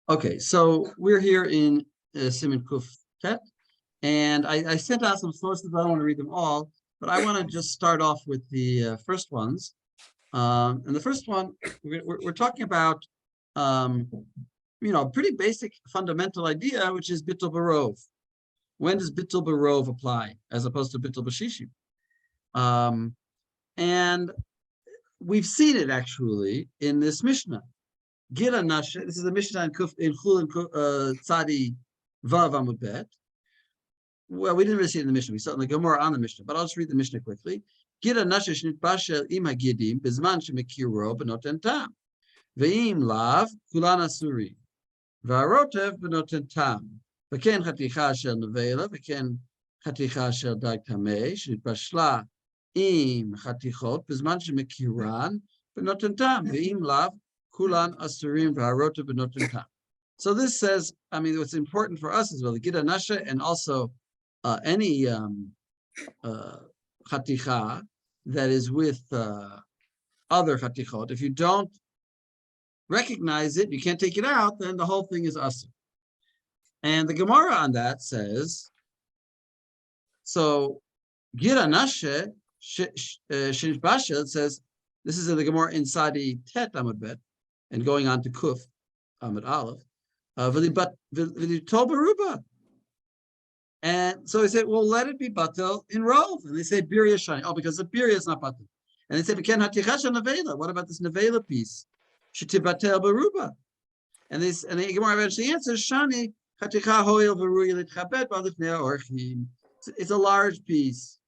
Okay, so we're here in Siman Kuf Tet, and I sent out some sources, but I don't want to read them all, but I want to just start off with the first ones. And the first one, we're talking about, pretty basic fundamental idea, which is Bittul Barov. When does Bittul Barov apply as opposed to Bittul Bashishim? And we've seen it actually in this Mishnah. Gira Nasha, this is the Mishnah in Chul and Tzadi Vav Amud Bet. Well, we didn't really see it in the Mishnah. We saw it in the Gemara on the Mishnah, but I'll just read the Mishnah quickly. Gira Nasha Shnit Bashel Im Hagidim Bizman Shemekiro Benoten Tam Ve'im Lav Kulan Asuri Va'arotev Benoten Tam V'ken Chaticha Shel Nevela V'ken Chaticha Shel Dag Tamei Shnit Bashla Im Chatichot Bizman Shemekiran Benoten Tam Ve'im Lav Kulan Asurim V'arotev Benoten Tam. So this says, what's important for us as well, the Gira Nasha, and also any chaticha that is with other chatichot. If you don't recognize it, you can't take it out, then the whole thing is asur. And the Gemara on that says, so Gira Nasha, Shinish Basha, it says, this is in the Gemara in Sadi Tet Amud Bet, and going on to Kuf Amud Aleph, Baruba. And so he said, well, let it be batel in Rov. And they say birya shani. Oh, because the birya is not batel. And they say, what about this nevela piece? Shetibatel baruba. And the Gemara eventually answers, shani chaticha hoil v'ruya litchabed b'alifnei orchim. It's a large piece.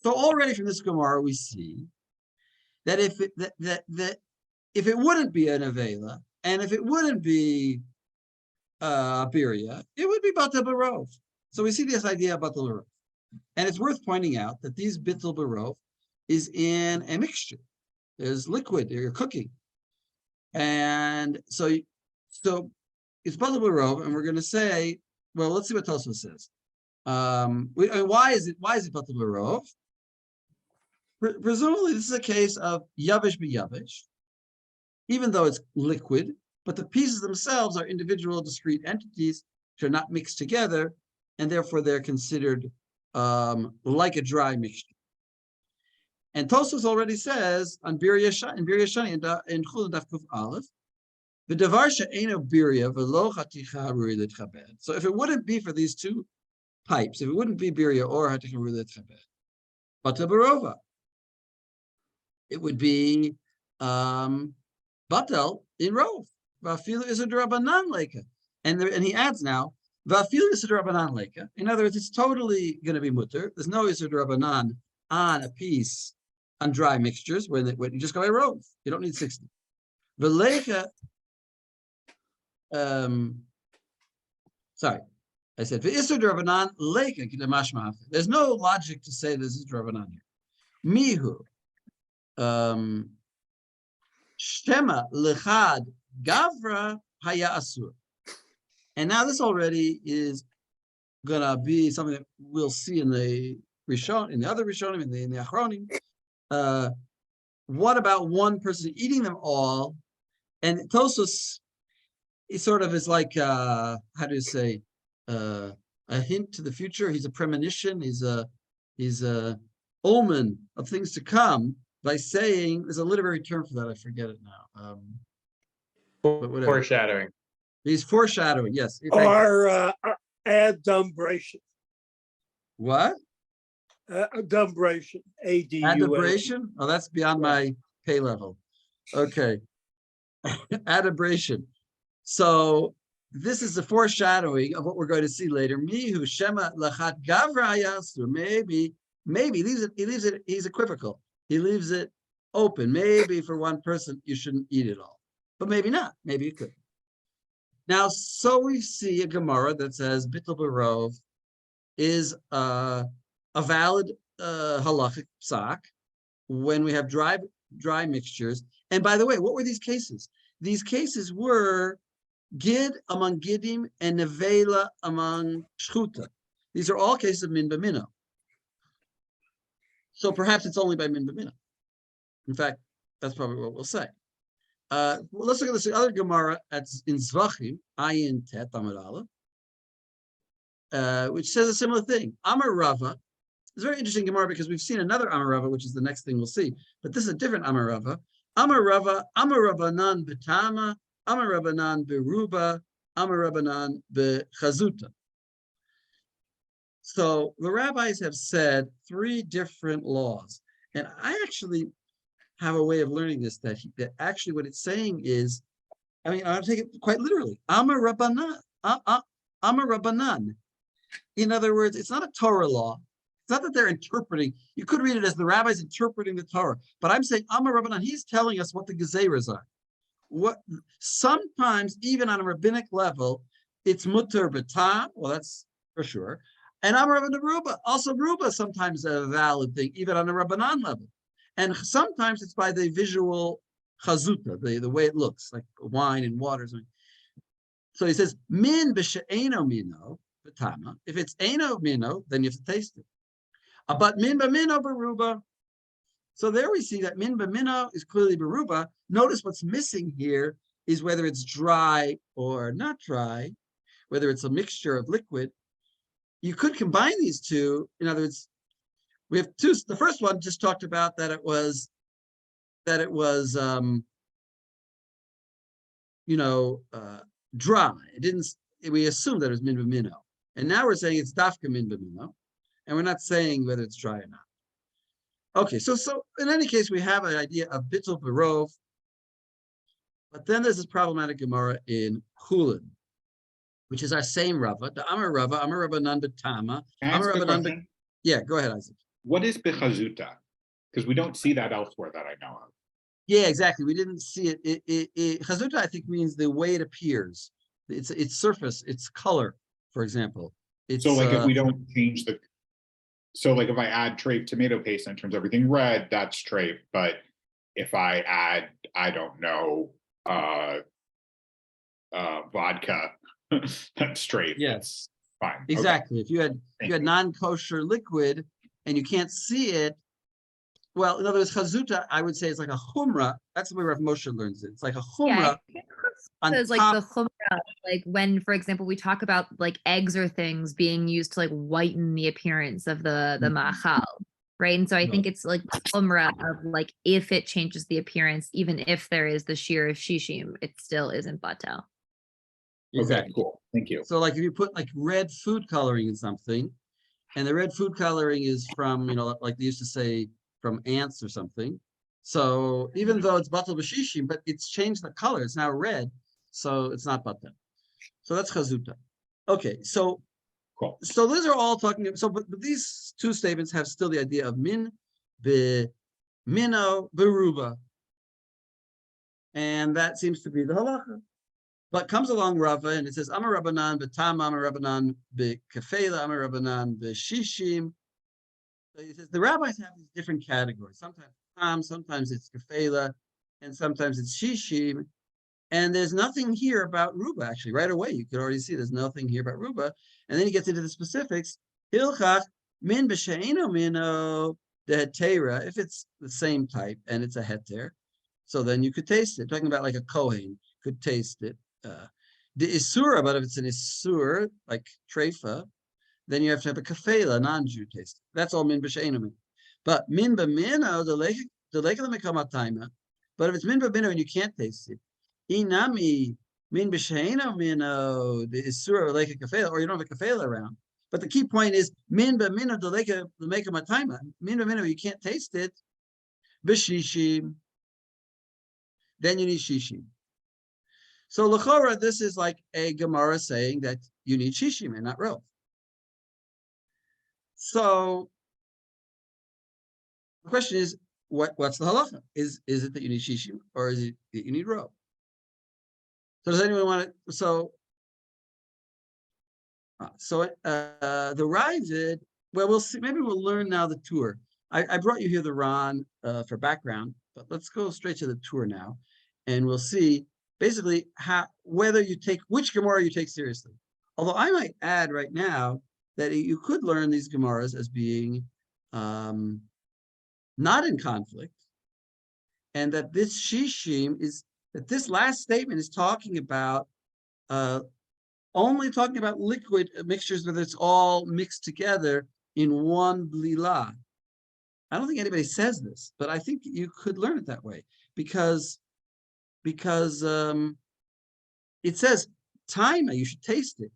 So already from this Gemara we see that if it wouldn't be a nevela, and if it wouldn't be a birya, it would be batel barov. So we see this idea about the Yoreh. And it's worth pointing out that these Bittul Barov is in a mixture. There's liquid, you're cooking. And so it's Bittul Barov, and we're going to say, well, let's see what Tosfos says. Why is it Bittul Barov? Presumably, this is a case of Yavish b'Yavish, even though it's liquid, but the pieces themselves are individual, discrete entities which are not mixed together, and therefore they're considered like a dry mixture. And Tosfos already says on birya shani in Chul Daf Kuf Aleph, v'davar she'eino birya v'lo chaticha ru'i litchabed. So if it wouldn't be for these two pipes, if it wouldn't be birya or chaticha ru'i litchabed, batel barova, it would be batel in rov. V'afilu is a drabanan leka. And he adds now, V'afilu Yisur Rabbanan leka. In other words, it's totally going to be mutter. There's no Yisur Rabbanan on a piece on dry mixtures when you just go by rov. You don't need 60. V'leka. Sorry, I said Yisur Rabbanan leka k'damash ma'afe. There's no logic to say this is Rabbanan here. Mihu Shema lechad gavra haya asur. And now this already is gonna be something that we'll see in the Rishon, in the other Rishonim, in the Achronim. What about one person eating them all? And Tosfos is like how do you say a hint to the future? He's a premonition. He's a omen of things to come by saying, there's a literary term for that. I forget it now. Foreshadowing. He's foreshadowing, yes. Or adumbration. What? Adumbration. Adumbration? Oh, that's beyond my pay level. Okay. Adumbration. So this is the foreshadowing of what we're going to see later. Mihu Shema Lachat Gavra Yasu. Maybe he's equivocal. He leaves it open. Maybe for one person you shouldn't eat it all. But maybe not. Maybe you could. Now, so we see a Gemara that says Bittul Barov is a valid halachic psak when we have dry mixtures. And by the way, what were these cases? These cases were Gid among Gidim and Nevela among Shchuta. These are all cases of Min B'Mino. So perhaps it's only by Min B'Mino. In fact, that's probably what we'll say. Well, let's look at this other Gemara in Zvachim, Ayin Tet Amud Aleph, which says a similar thing. Amar Rava. It's a very interesting Gemara because we've seen another Amar Rava, which is the next thing we'll see. But this is a different Amar Rava. Amar Rabbanan Betama, Amar Rabbanan Beruba, Amar Rabbanan Bechazuta. So the rabbis have said three different laws. And I actually have a way of learning this, that actually what it's saying is, I mean, I'll take it quite literally. Amar Rabbanan. Amar Rabbanan. In other words, it's not a Torah law. It's not that they're interpreting. You could read it as the rabbis interpreting the Torah. But I'm saying Amar Rabbanan, he's telling us what the gezeras are. What sometimes, even on a rabbinic level, it's mutter b'tam. Well, that's for sure. And Amar Rabbanan Ruba, also Ruba sometimes a valid thing, even on a Rabbanan level. And sometimes it's by the visual chazuta, the way it looks, like wine and water. So he says, min b'she'eno mino b'tama. If it's eno mino, then you have to taste it. But min b'mino b'ruba. So there we see that min b'mino is clearly b'ruba. Notice what's missing here is whether it's dry or not dry, whether it's a mixture of liquid. You could combine these two. In other words, we have two. The first one just talked about that it was dry. It didn't. We assumed that it was min b'mino, and now we're saying it's dafka min b'mino, and we're not saying whether it's dry or not. Okay, so in any case, we have an idea of bittul berov, but then there's this problematic Gemara in Chulin, which is our same Rava, the Amar Rabbanan b'tama, Amar Rabbanan. Yeah, go ahead, Isaac. What is bechazuta? Because we don't see that elsewhere that I know of. Yeah, exactly. We didn't see it. Chazuta, I think, means the way it appears. Its surface, its color, for example. So, like, if we don't change the, so like if I add trape tomato paste and turns everything red, that's trape. But if I add, I don't know, vodka, that's trape. Yes, fine. Exactly. Okay. If you had non-kosher liquid and you can't see it, well, in other words, chazuta, I would say it's like a chumrah. That's the way Rav Moshe learns it. It's like a chumrah. Because like the chumrah, like when, for example, we talk about like eggs or things being used to like whiten the appearance of the ma'achal, right? And so I think it's like the chumrah of like if it changes the appearance, even if there is the shear of shishim, it still isn't batel. Exactly. Okay, cool. Thank you. So like if you put like red food coloring in something, and the red food coloring is from, like they used to say, from ants or something. So even though it's batel b'shishim, but it's changed the color. It's now red, so it's not batel. So that's chazuta. Okay, so cool. So those are all talking. So, but these two statements have still the idea of min be mino beruba, and that seems to be the halacha. But comes along Rava and it says Amar Rabbanan b'tam, Amar Rabbanan b'kefela, Amar Rabbanan b'shishim. So he says the rabbis have these different categories. Sometimes tam, sometimes it's kefela, and sometimes it's shishim. And there's nothing here about ruba. Actually, right away you could already see there's nothing here about ruba. And then he gets into the specifics. Hilchach min b'she'eno mino the hetera. If it's the same type and it's a heter, so then you could taste it. Talking about like a kohen could taste it. The isura, but if it's an isur like treifa, then you have to have a kafela, non-Jew taste. That's all min b'she'eno min. But min b'mino the lake of the mekamatayma. But if it's min b'mino and you can't taste it, inami min b'she'eno mino the isura like a kafela, or you don't have a kafela around. But the key point is min b'mino the lake of the mekamatayma. Min b'mino you can't taste it. B'shishim. Then you need shishim. So l'chora, this is like a Gemara saying that you need shishim and not rov. So the question is, what's the halacha? Is it that you need shishim or is it that you need rov? So does anyone want to? So the Ravid. Well, we'll see. Maybe we'll learn now the tour. I brought you here the Ran for background, but let's go straight to the tour now, and we'll see basically whether you take which Gemara you take seriously. Although I might add right now that you could learn these Gemaras as being not in conflict, and that this shishim is that this last statement is talking about only talking about liquid mixtures where it's all mixed together in one blila. I don't think anybody says this, but I think you could learn it that way because it says taima, you should taste it.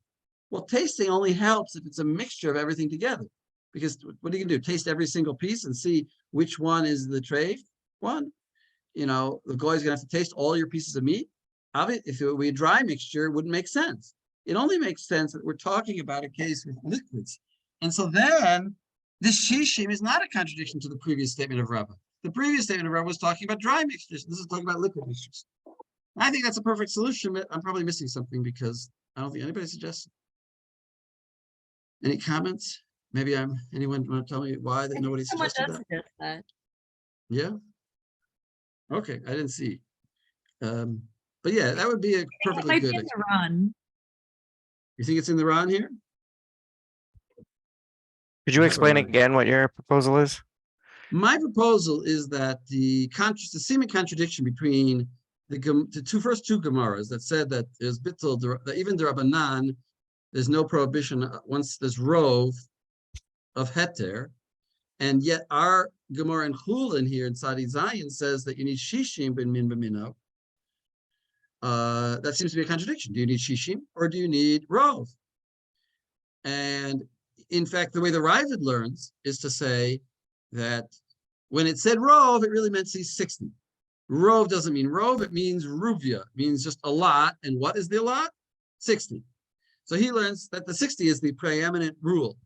Well, tasting only helps if it's a mixture of everything together. Because what are you gonna do? Taste every single piece and see which one is the treif one? The guy's gonna have to taste all your pieces of meat. If it would be a dry mixture, it wouldn't make sense. It only makes sense that we're talking about a case with liquids. And so then this shishim is not a contradiction to the previous statement of Rabbah. The previous statement of Rabbah was talking about dry mixtures. This is talking about liquid mixtures. I think that's a perfect solution, but I'm probably missing something because I don't think anybody suggests it. Any comments? Maybe anyone want to tell me why that nobody Someone suggested does that? suggest that. Yeah. Okay, I didn't see. But yeah, that would be a It perfectly might be good. in the run. You think it's in the Ron here? Could you Not explain really. again what your proposal is? My proposal is that the Siman contradiction between the first two Gemaras that said that there's bittul, that even the Rabbanan, there's no prohibition once there's rove of heter, and yet our Gemara in Chulin here in Sadi Zion says that you need shishim ben min b'mino. That seems to be a contradiction. Do you need shishim or do you need rove? And in fact, the way the Ravid learns is to say that when it said rove, it really meant 60. Rove doesn't mean rove, it means ruvia, it means just a lot. And what is the lot? 60. So he learns that the 60 is the preeminent rule.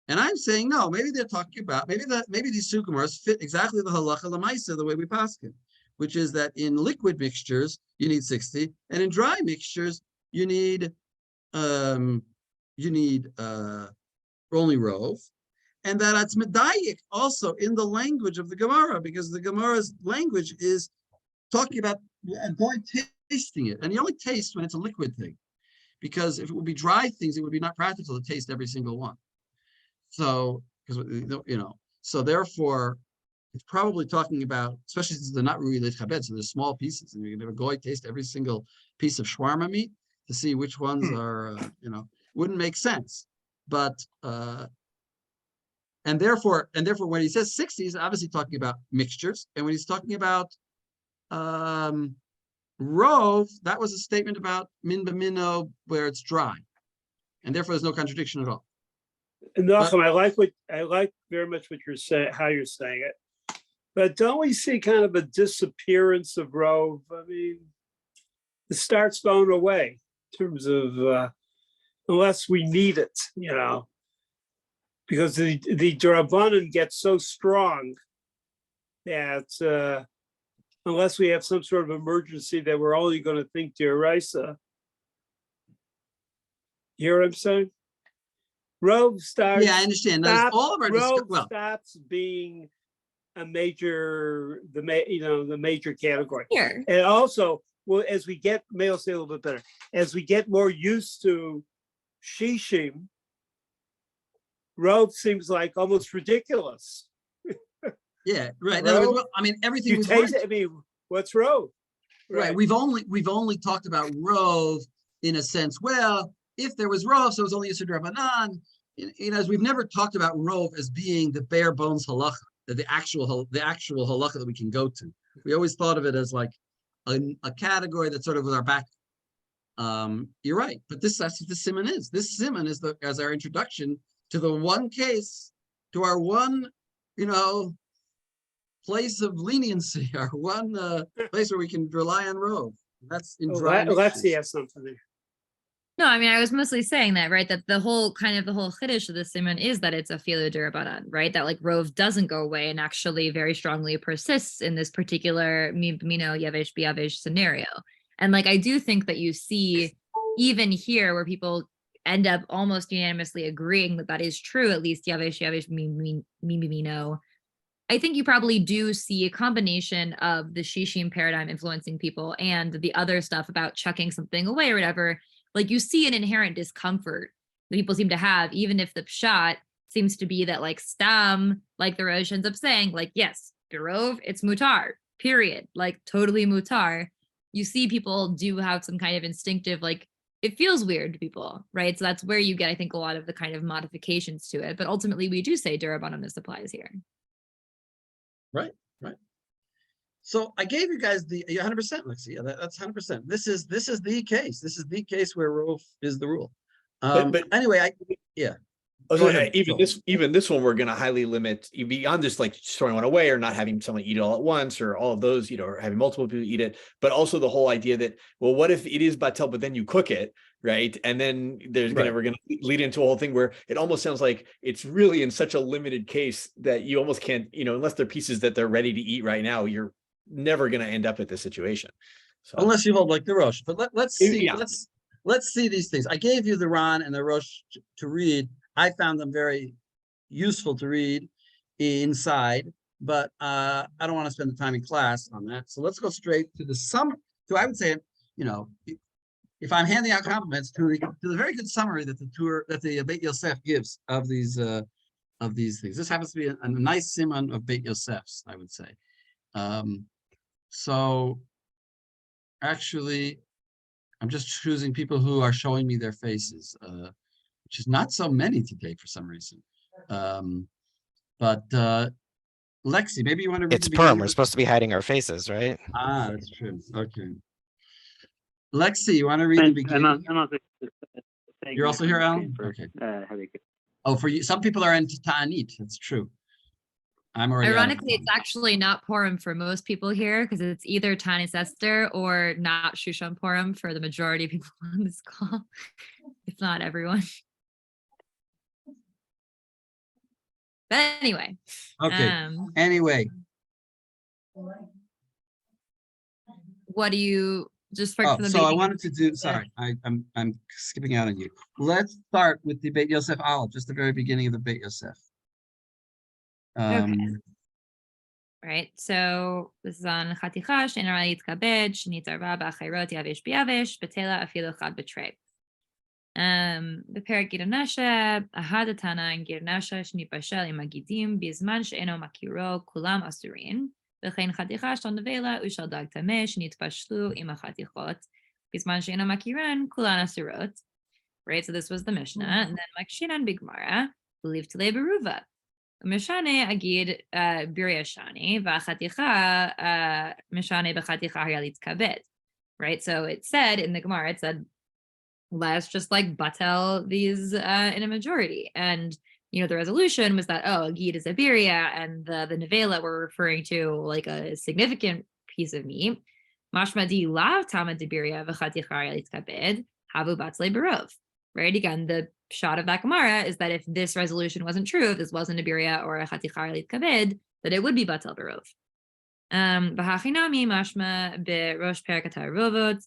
And I'm saying, no, maybe they're talking about, maybe these sukumars fit exactly the halacha lamaisa, the way we paskin, which is that in liquid mixtures, you need 60, and in dry mixtures, you need only rove, and that it's medayik also in the language of the Gemara, because the Gemara's language is talking about going tasting it, and you only taste when it's a liquid thing, because if it would be dry things, it would be not practical to taste every single one. So, because so therefore, it's probably talking about, especially since they're not really lechabed, so they're small pieces, and you're going to go taste every single piece of shawarma meat to see which ones are, wouldn't make sense. But and therefore, when he says 60, he's obviously talking about mixtures, and when he's talking about rove, that was a statement about min b'mino where it's dry, and therefore there's no contradiction at all. Nachum, I like very much what you're saying, how you're saying it. But don't we see kind of a disappearance of rove? I mean, it starts going away in terms of unless we need it, because the Drabanan gets so strong that unless we have some sort of emergency that we're only going to think Deah. You hear what I'm saying? Rove starts. Yeah, I understand. All of our stops being a major, the major category. Here. And also, well, as we get, may I say a little bit better, as we get more used to shishim, rove seems like almost ridiculous. Yeah, right. In other words, well, I mean, everything You taste it. I mean, what's rove? Right. We've only talked about rove in a sense. Well, if there was rove, so it was only a Yisur Rabbanan. As we've never talked about rove as being the bare bones halacha, the actual halacha that we can go to. We always thought of it as like a category that's sort of with our back. You're right, but that's what the Siman is. This Siman is as our introduction to the one case, to our one, place of leniency, our one place where we can rely on rove. That's in dry mixtures. Lexi has something there. No, I mean, I was mostly saying that, right? That the whole chiddush of the Siman is that it's a filu d'Rabbanan, right? That like rove doesn't go away and actually very strongly persists in this particular yavesh biyavesh scenario. And like, I do think that you see even here where people end up almost unanimously agreeing that is true, at least yavesh mimino. I think you probably do see a combination of the shishim paradigm influencing people and the other stuff about chucking something away or whatever. Like you see an inherent discomfort that people seem to have, even if the pshat seems to be that like stam, like the Rosh ends up saying, like, yes, Gerov, it's mutar, period, like totally mutar. you see people do have some kind of instinctive, like, it feels weird to people, right? So that's where you get, I think, a lot of the kind of modifications to it. But ultimately, we do say Durabanan applies here. Right. So I gave you guys the 100%, Lexi. Yeah, that's 100%. This is the case. This is the case where rove is the rule. But Anyway, yeah. also, Go ahead, even this one, we're going to highly limit beyond just like throwing one away or not having someone eat it all at once or all of those, or having multiple people eat it, but also the whole idea that, well, what if it is batel, but then you cook it, right? And then we're going to lead into a whole thing where it almost sounds like it's really in such a limited case that you almost can't, unless they're pieces that they're ready to eat right now, you're never going to end up at this situation. So unless you hold like the Rosh. But let's see. Yeah. Let's see these things. I gave you the Ran and the Rosh to read. I found them very useful to read inside, but I don't want to spend the time in class on that. So let's go straight to the sum. So I would say, if I'm handing out compliments to the very good summary that the Beit Yosef gives of these things. This happens to be a nice Siman of Beit Yosef's, I would say. So actually, I'm just choosing people who are showing me their faces, which is not so many today for some reason. But Lexi, maybe you want to read It's Purim. We're supposed to be hiding our faces, right? Ah, that's true. Okay. Lexi, you want to read the beginning? You're also here, Alan? Okay. Oh, for you, some people are into Ta'anit. That's true. I'm already. Ironically, it's actually not Purim for most people here because it's either Tanis Esther or not Shushan Purim for the majority of people on this call, if not everyone. But anyway. Okay. Anyway. What do you just for the so beginning? I wanted to do. Sorry, I'm skipping out on you. Let's start with the Beit Yosef Aleph, just the very beginning of the Beit Yosef. Okay. Right. So this is on Chaticha, She'ein Yitkabed, Shnit Arba B'Achayrot Yavesh B'Yavesh, Betela Afilu Chad B'Trei. בפרק גיר נשה, אחד התנא גיר נשה שנתבשל עם הגידים בזמן שאינו מכירו, כולם אסורים, וכן חתיכה של נבלה ושל דג טמא שנתבשלו עם החתיכות, בזמן שאינו מכירן, כולן אסורות. Right, so this was the Mishnah, and then Makshinan Bigmara, believed to lay beruva. Mishane agid biryashani, v'achaticha mishane b'chaticha hayalit kabed. Right, so it said in the Gemara, it said, let's just like batel these in a majority. And, the resolution was that, a gid is a birya, and the nevela we're referring to like a significant piece of meat. Mashmadi lav tamad de birya v'chaticha hayalit kabed, havu batle berov. Right, again, the shot of that Gemara is that if this resolution wasn't true, if this wasn't a birya or a chaticha hayalit kabed, that it would be batel berov. B'hachinami mashma berosh perak harovot.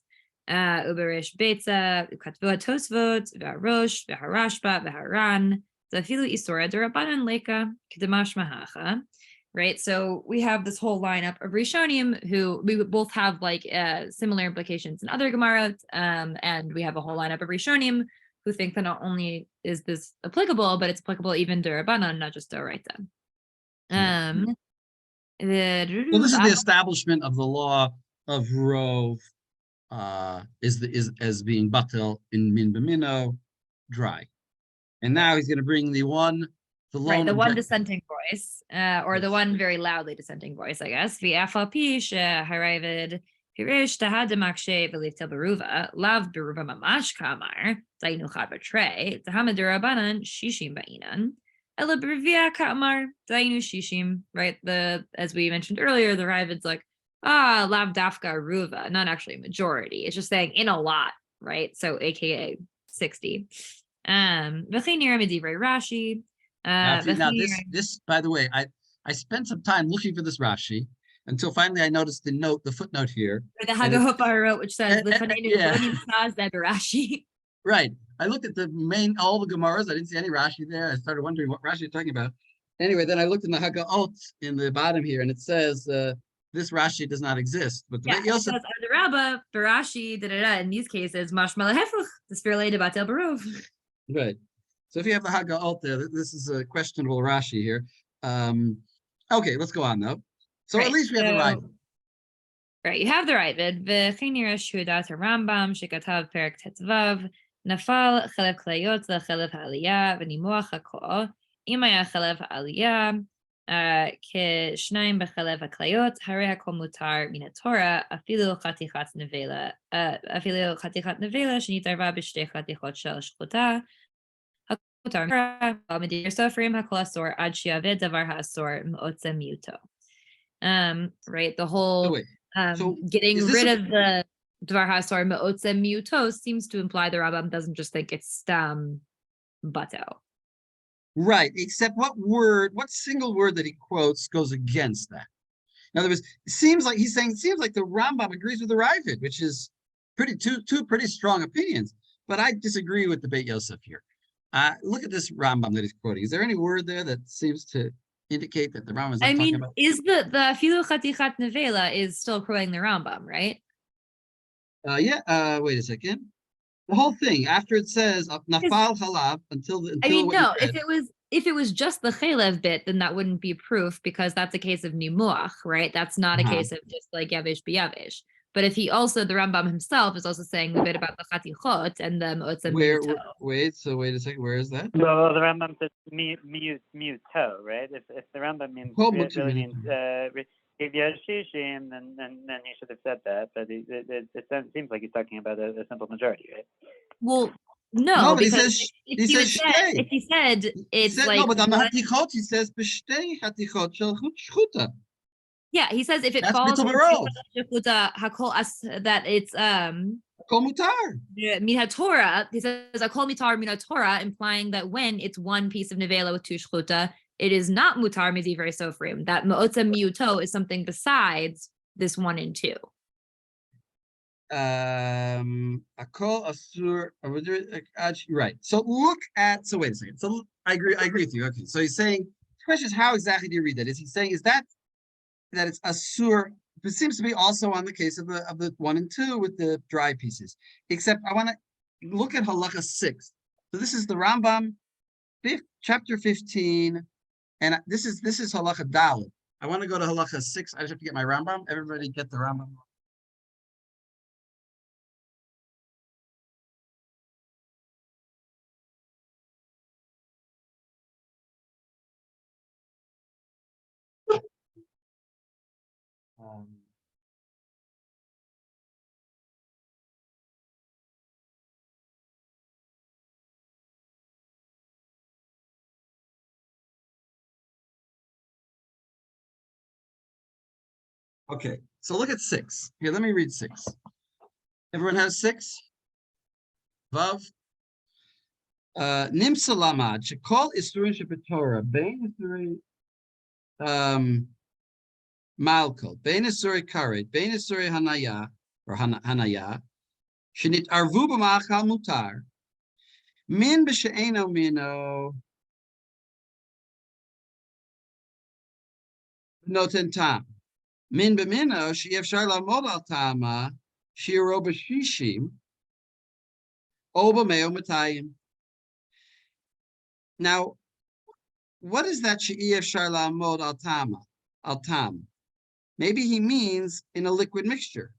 Uberish Beitza, Katvot Tosvot, Varosh, Vaharashba, Vaharan, Zafilu Isora Durabanan Leka, Kedamash Mahacha. Right. So we have this whole lineup of Rishonim who we both have like similar implications in other Gemarat. And we have a whole lineup of Rishonim who think that not only is this applicable, but it's applicable even Durabanan, not just Doraita. Well, this is the establishment of the law of Rove. Is as being batel in min b'mino dry, and now he's going to bring the one dissenting voice, or the one very loudly dissenting voice, I guess. V'afalpi sheharavid pirish tahad demakshe v'liftel beruva lav beruva mamash kamar zainu chad b'trei tahamad durabanan shishim ba'inan ela bervia kamar zainu shishim. Right, as we mentioned earlier, the Ravid's like, lav dafka ruva, not actually a majority. It's just saying in a lot, right? So AKA 60. Rashi. Now this, by the way, I spent some time looking for this Rashi until finally I noticed the footnote here. The Hagahopa wrote, which says Rashi. Right. I looked at all the Gemaras. I didn't see any Rashi there. I started wondering what Rashi you're talking about. Anyway, then I looked in the Hagaot in the bottom here, and it says this Rashi does not exist. But the Yosef says the Rabbah, Barashi, in these cases, Mashma Lehefuch, the Spirale de Batel Barov. Right. So if you have the Hagaot there, this is a questionable Rashi here. Okay, let's go on though. So at least we have the right. Right, you have the Ravid. V'chein yireh shudat Rambam shekatav perak tetvav nafal chelev klayot lechelev ha'aliyah v'nimuach hakol im haya chelev ha'aliyah כשניים בחלב הכליות, הרי הכל מותר מן התורה, אפילו חתיכת נבלה שנתערבה בשתי חתיכות של שחוטה, הכל מותר, מדיר סופרים הכל אסור עד שיהווה דבר האסור מעוצם מיעוטו. Right, the whole getting rid of the דבר האסור מעוצם מיעוטו seems to imply the Rambam doesn't just think it's stam batel. Right, except what single word that he quotes goes against that? In other words, it seems like he's saying, it seems like the Rambam agrees with the Ravid, which is two pretty strong opinions, but I disagree with the Beit Yosef here. Look at this Rambam that he's quoting. Is there any word there that seems to indicate that the Rambam is not talking about? Is the Filu Chatichat Nevela is still quoting the Rambam, right? Wait a second. The whole thing after it says nafal halav until no, if it was just the chalev bit, then that wouldn't be proof because that's a case of nimuach, right? That's not a case of just like yavish b'yavish. But if he also, the Rambam himself is also saying the bit about the chatichot and the motzah miuto. Wait a second, where is that? Well, the Rambam says miuto, right? If the Rambam means really means if you have shishim, then he should have said that. But it seems like he's talking about a simple majority, right? Well, no, but because if he said it's like no, but on the hatichot he says b'shtei hatichot shel shchuta. Yeah, he says if it That's falls that it's kol mutar. Mina Torah. He says akol mitar mina Torah, implying that when it's one piece of nevela with two shchuta, it is not mutar midivrei sofrim. That me'otza miuto is something besides this 1 and 2. Akol asur. Right. So wait a second. So I agree with you. Okay. So he's saying the question is how exactly do you read that? Is he saying is that it's asur? It seems to be also on the case of the 1 and 2 with the dry pieces. Except I want to look at halacha 6. So this is the Rambam, chapter 15. And this is halacha Dalet. I want to go to halacha 6. I just have to get my Rambam. Everybody get the Rambam. Okay, so look at 6. Here, let me read 6. Everyone has 6? Vav. Nim salamad, shekol isurin shebetorah, bein isurin malkol, bein isurin karet, bein isurin hanaya, or hanaya, shenit arvu b'ma'achal mutar, min b'she'eno mino, noten tam. Min b'mino she'efshar la'mod al tama shi'ro b'shishim o b'meo matayim. Now, what is that she'efshar la'mod al tam? Maybe he means in a liquid mixture.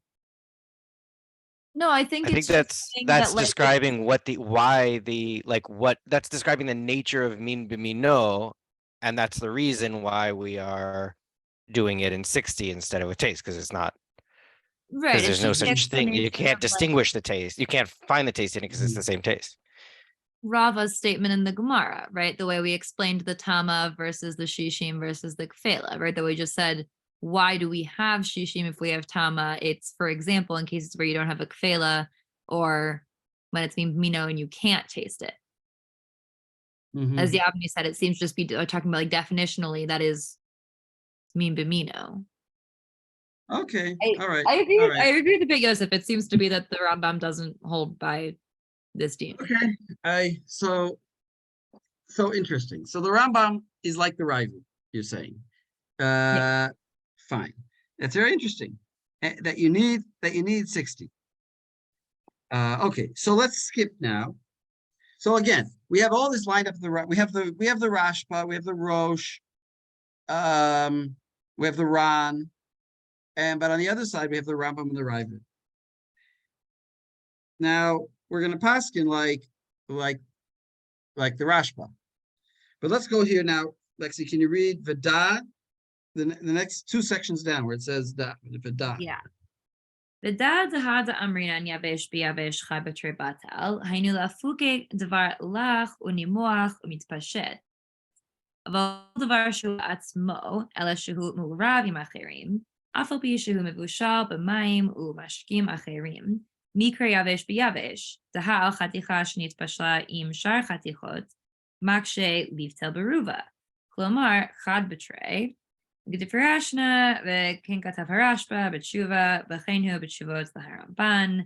No, I think that's describing that's describing the nature of min b'mino, and that's the reason why we are doing it in 60 instead of a taste, because it's not right. Because there's no such thing. You can't distinguish the taste. You can't find the taste in it because it's the same taste. Rava's statement in the Gemara, right? The way we explained the Tama versus the Shishim versus the Kfela, right? That we just said, why do we have Shishim if we have Tama? It's, for example, in cases where you don't have a Kfela or when it's Mino and you can't taste it. As Yavni said, it seems to just be talking about like definitionally, that is Min Bimino. Okay, all right. I agree. All right. I agree with the Big Yosef. It seems to be that the Rambam doesn't hold by this team. Okay, so interesting. So the Rambam is like the Ravid, you're saying. Yeah. Fine. That's very interesting. That you need 60. Okay, so let's skip now. So again, we have all this lined up. We have the Rashba, we have the Rosh, we have the Ran, but on the other side, we have the Rambam and the Ravid. Now, we're going to paskin like the Rashba. But let's go here now. Lexi, can you read Vedah, the next two sections down where it says that, Vedah? Yeah. Vedah dehad amrinan yavesh biyavesh chai b'trei batal, hainu lafuke devar lach unimuach umitpashet. אבל דבר שהוא עצמו, אלא שהוא מעורב עם אחרים, אף על פי שהוא מבושל במים ומשקים אחרים, מקרה יבש ביבש, דהה חתיכה שנתבשלה עם שאר חתיכות, מקשה לבטל ברובה. כלומר, חד בתרי, ודפרשנה, וכן כתב הרשב"א בתשובה, וכן הוא בתשובות להרמב"ן,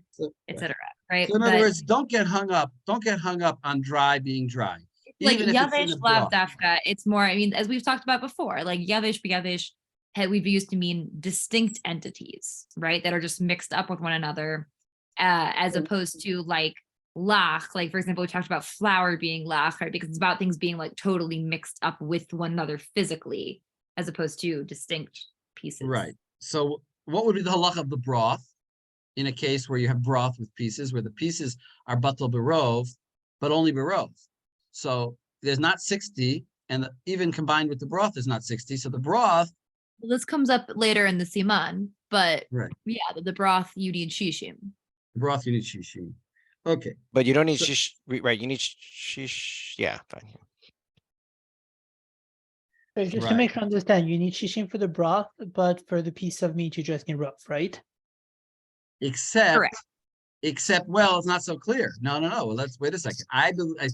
etc. Right? So in other words, don't get hung up on dry being dry. Like Even if it's in yavesh the lav broth. dafka, it's more, I mean, as we've talked about before, like yavesh b'yavesh, we've used to mean distinct entities, right? That are just mixed up with one another, as opposed to like lach, like for example, we talked about flour being lach, right? Because it's about things being like totally mixed up with one another physically, as opposed to distinct pieces. Right. So what would be the halach of the broth in a case where you have broth with pieces, where the pieces are batal berov, but only berov? So there's not 60, and even combined with the broth, there's not 60. So the broth. Well, this comes up later in the Siman, but right. Yeah, the broth you need shishim. The broth you need shishim. Okay. But you don't need shish, right? You need shish. Yeah, fine. So just to make sure I understand, you need shishim for the broth, but for the piece of meat you just need rough, right? Except, well, it's not so clear. No. Well, let's wait a second. I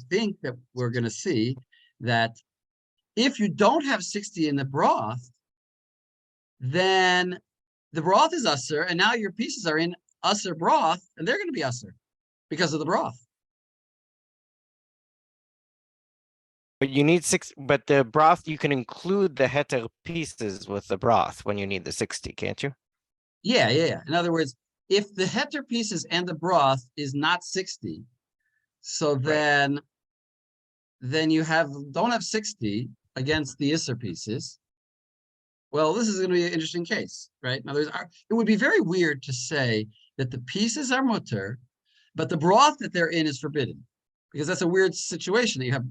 think that we're going to see that if you don't have 60 in the broth, then the broth is usser, and now your pieces are in usser broth, and they're going to be usser because of the broth. But you need but the broth, you can include the heter pieces with the broth when you need the 60, can't you? Yeah. In other words, if the heter pieces and the broth is not 60, so then you don't have 60 against the Isser pieces. Well, this is going to be an interesting case, right? Now, it would be very weird to say that the pieces are mutter, but the broth that they're in is forbidden, because that's a weird situation. You have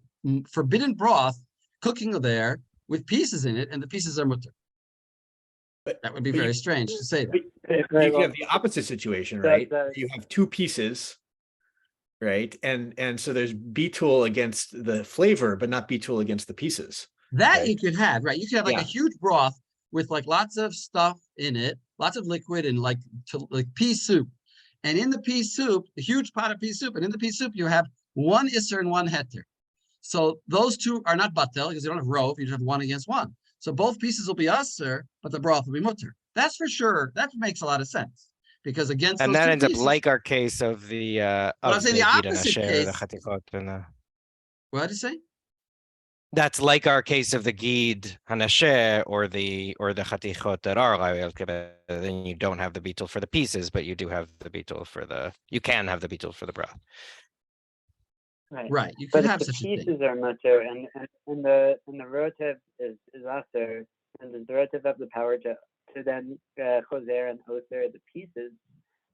forbidden broth cooking there with pieces in it, and the pieces are mutter. That would be very strange to say that. You can have the opposite situation, right? You have two pieces, right? And so there's bitul against the flavor, but not bitul against the pieces. That right? you could have, right? You could have like a huge broth with like lots of stuff in it, lots of liquid, and like pea soup. And in the pea soup, a huge pot of pea soup, and in the pea soup you have one isser and one heter. So those two are not batel because you don't have rov, you just have one against one. So both pieces will be usser, but the broth will be mutter. That's for sure. That makes a lot of sense because against and those that two ends pieces, up like our case of the I'm saying the opposite case. the chatikot and the. What did you say? That's like our case of the gid hanashe or the chatichot that are then you don't have the beetle for the pieces, but you do have the beetle for you can have the beetle for the broth. Right. You can have the such a thing. pieces are mutter and the rotev is aser, and does the rotev have the power to then choser and oser the pieces,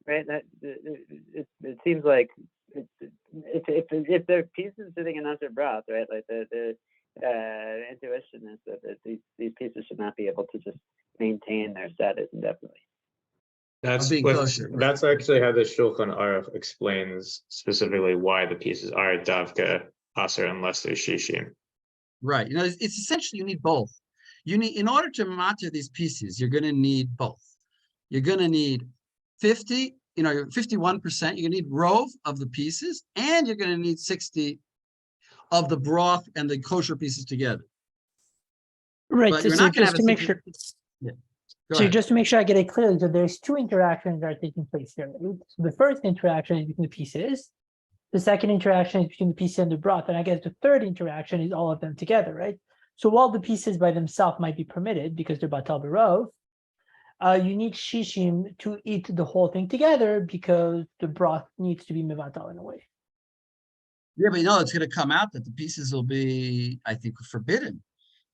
right? That it seems like if there are pieces sitting in aser broth, right? Like the intuition is that these pieces should not be able to just maintain their status indefinitely. That's actually how the Shulchan Aruch explains specifically why the pieces are davka aser unless there's shishim. Right. It's essentially you need both. You need, in order to matter these pieces, you're going to need both. You're going to need 51%. You're going to need rov of the pieces, and you're going to need 60 of the broth and the kosher pieces together. Right. But you're So not going just to to make sure. So just to make sure I get it clearly, so there's two interactions that are taking place here. So the first interaction is between the pieces. The second interaction is between the pieces and the broth. And I guess the third interaction is all of them together, right? So while the pieces by themselves might be permitted because they're batal berov, you need shishim to eat the whole thing together because the broth needs to be mevatal in a way. Yeah, but it's going to come out that the pieces will be, I think, forbidden.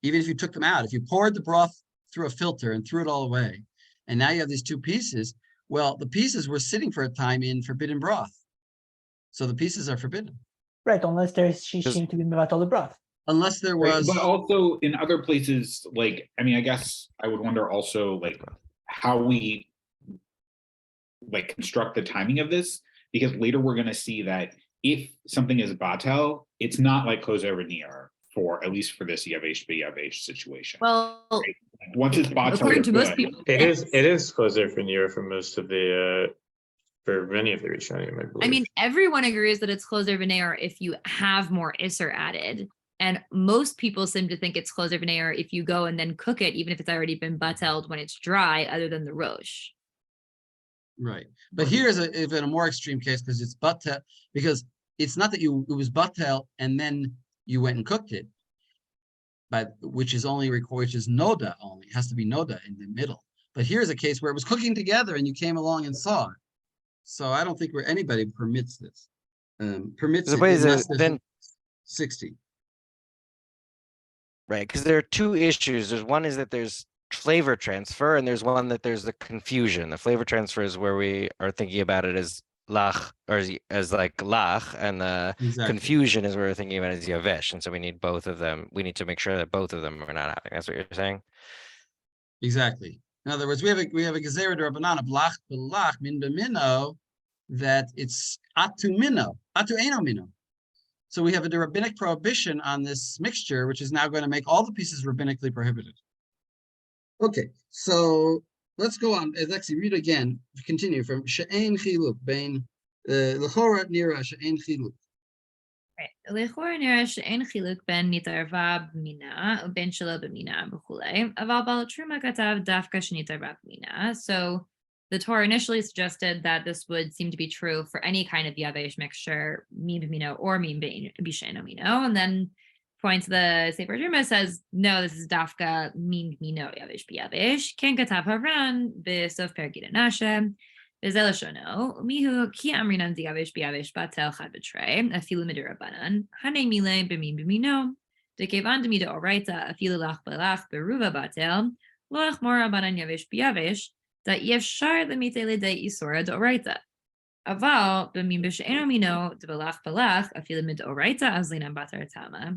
Even if you took them out, if you poured the broth through a filter and threw it all away, and now you have these two pieces. Well, the pieces were sitting for a time in forbidden broth. So the pieces are forbidden. Right, unless there's shishim to be mevatel the broth. Unless there Right, was. but also in other places, like, I mean, I guess I would wonder also like how we like construct the timing of this, because later we're going to see that if something is batel, it's not like kozer v'nir for, at least for this yavesh b'yavesh situation. Well, Right? Like, once it's batel, according to most good. people, It yes. is closer for near for most of the for many of the Rishonim, I believe. I mean, everyone agrees that it's closer v'neir if you have more iser added. And most people seem to think it's closer v'neir if you go and then cook it, even if it's already been bateled when it's dry, other than the rosh. Right. But here's even a more extreme case because it's batel, because it's not that it was batel and then you went and cooked it, but which is noda only. It has to be noda in the middle. But here's a case where it was cooking together and you came along and saw it. So I don't think where anybody permits this. Permits it unless then 60. Right, because there are two issues. There's one is that there's flavor transfer, and there's one that there's the confusion. The flavor transfer is where we are thinking about it as lach, or as like lach, and the confusion is where we're thinking about it as yavesh. And so we need both of them. We need to make sure that both of them are not happening. That's what you're saying? Exactly. In other words, we have a gezerah d'Rabbanan of lach b'lach min b'mino, that it's atu eno mino. So we have a rabbinic prohibition on this mixture, which is now going to make all the pieces rabbinically prohibited. Okay, so let's go on. Let's read again. Continue from she'ein chiluk bein l'chora nira she'ein chiluk. לכאורה נראה שאין חילוק בין נתערבה במינה ובין שלא במינה וכולי, אבל בעל תרומה כתב דווקא שנתערבה במינה. So the Torah initially suggested that this would seem to be true for any kind of yavesh mixture, min b'mino or min b'she'eino mino, and then points the Sefer Truma says, no, this is dafka min b'mino yavesh b'yavesh. Ken katav Haran b'sof perek Nashem. וזה לשונו, מיהו כי אמרינן זה יבש ביבש בטל חד בתרי, אפילו מדרבנן, הני מילי במין במינו, דכיוון דמדאורייתא אפילו לך בלך ברובה בטל, לא יחמור רבנן יבש ביבש, דאי אפשר למיתי לידי איסורא דאורייתא. אבל במין בשאינו מינו, דבלך בלך, אפילו מדאורייתא אז לינן בתר תמה,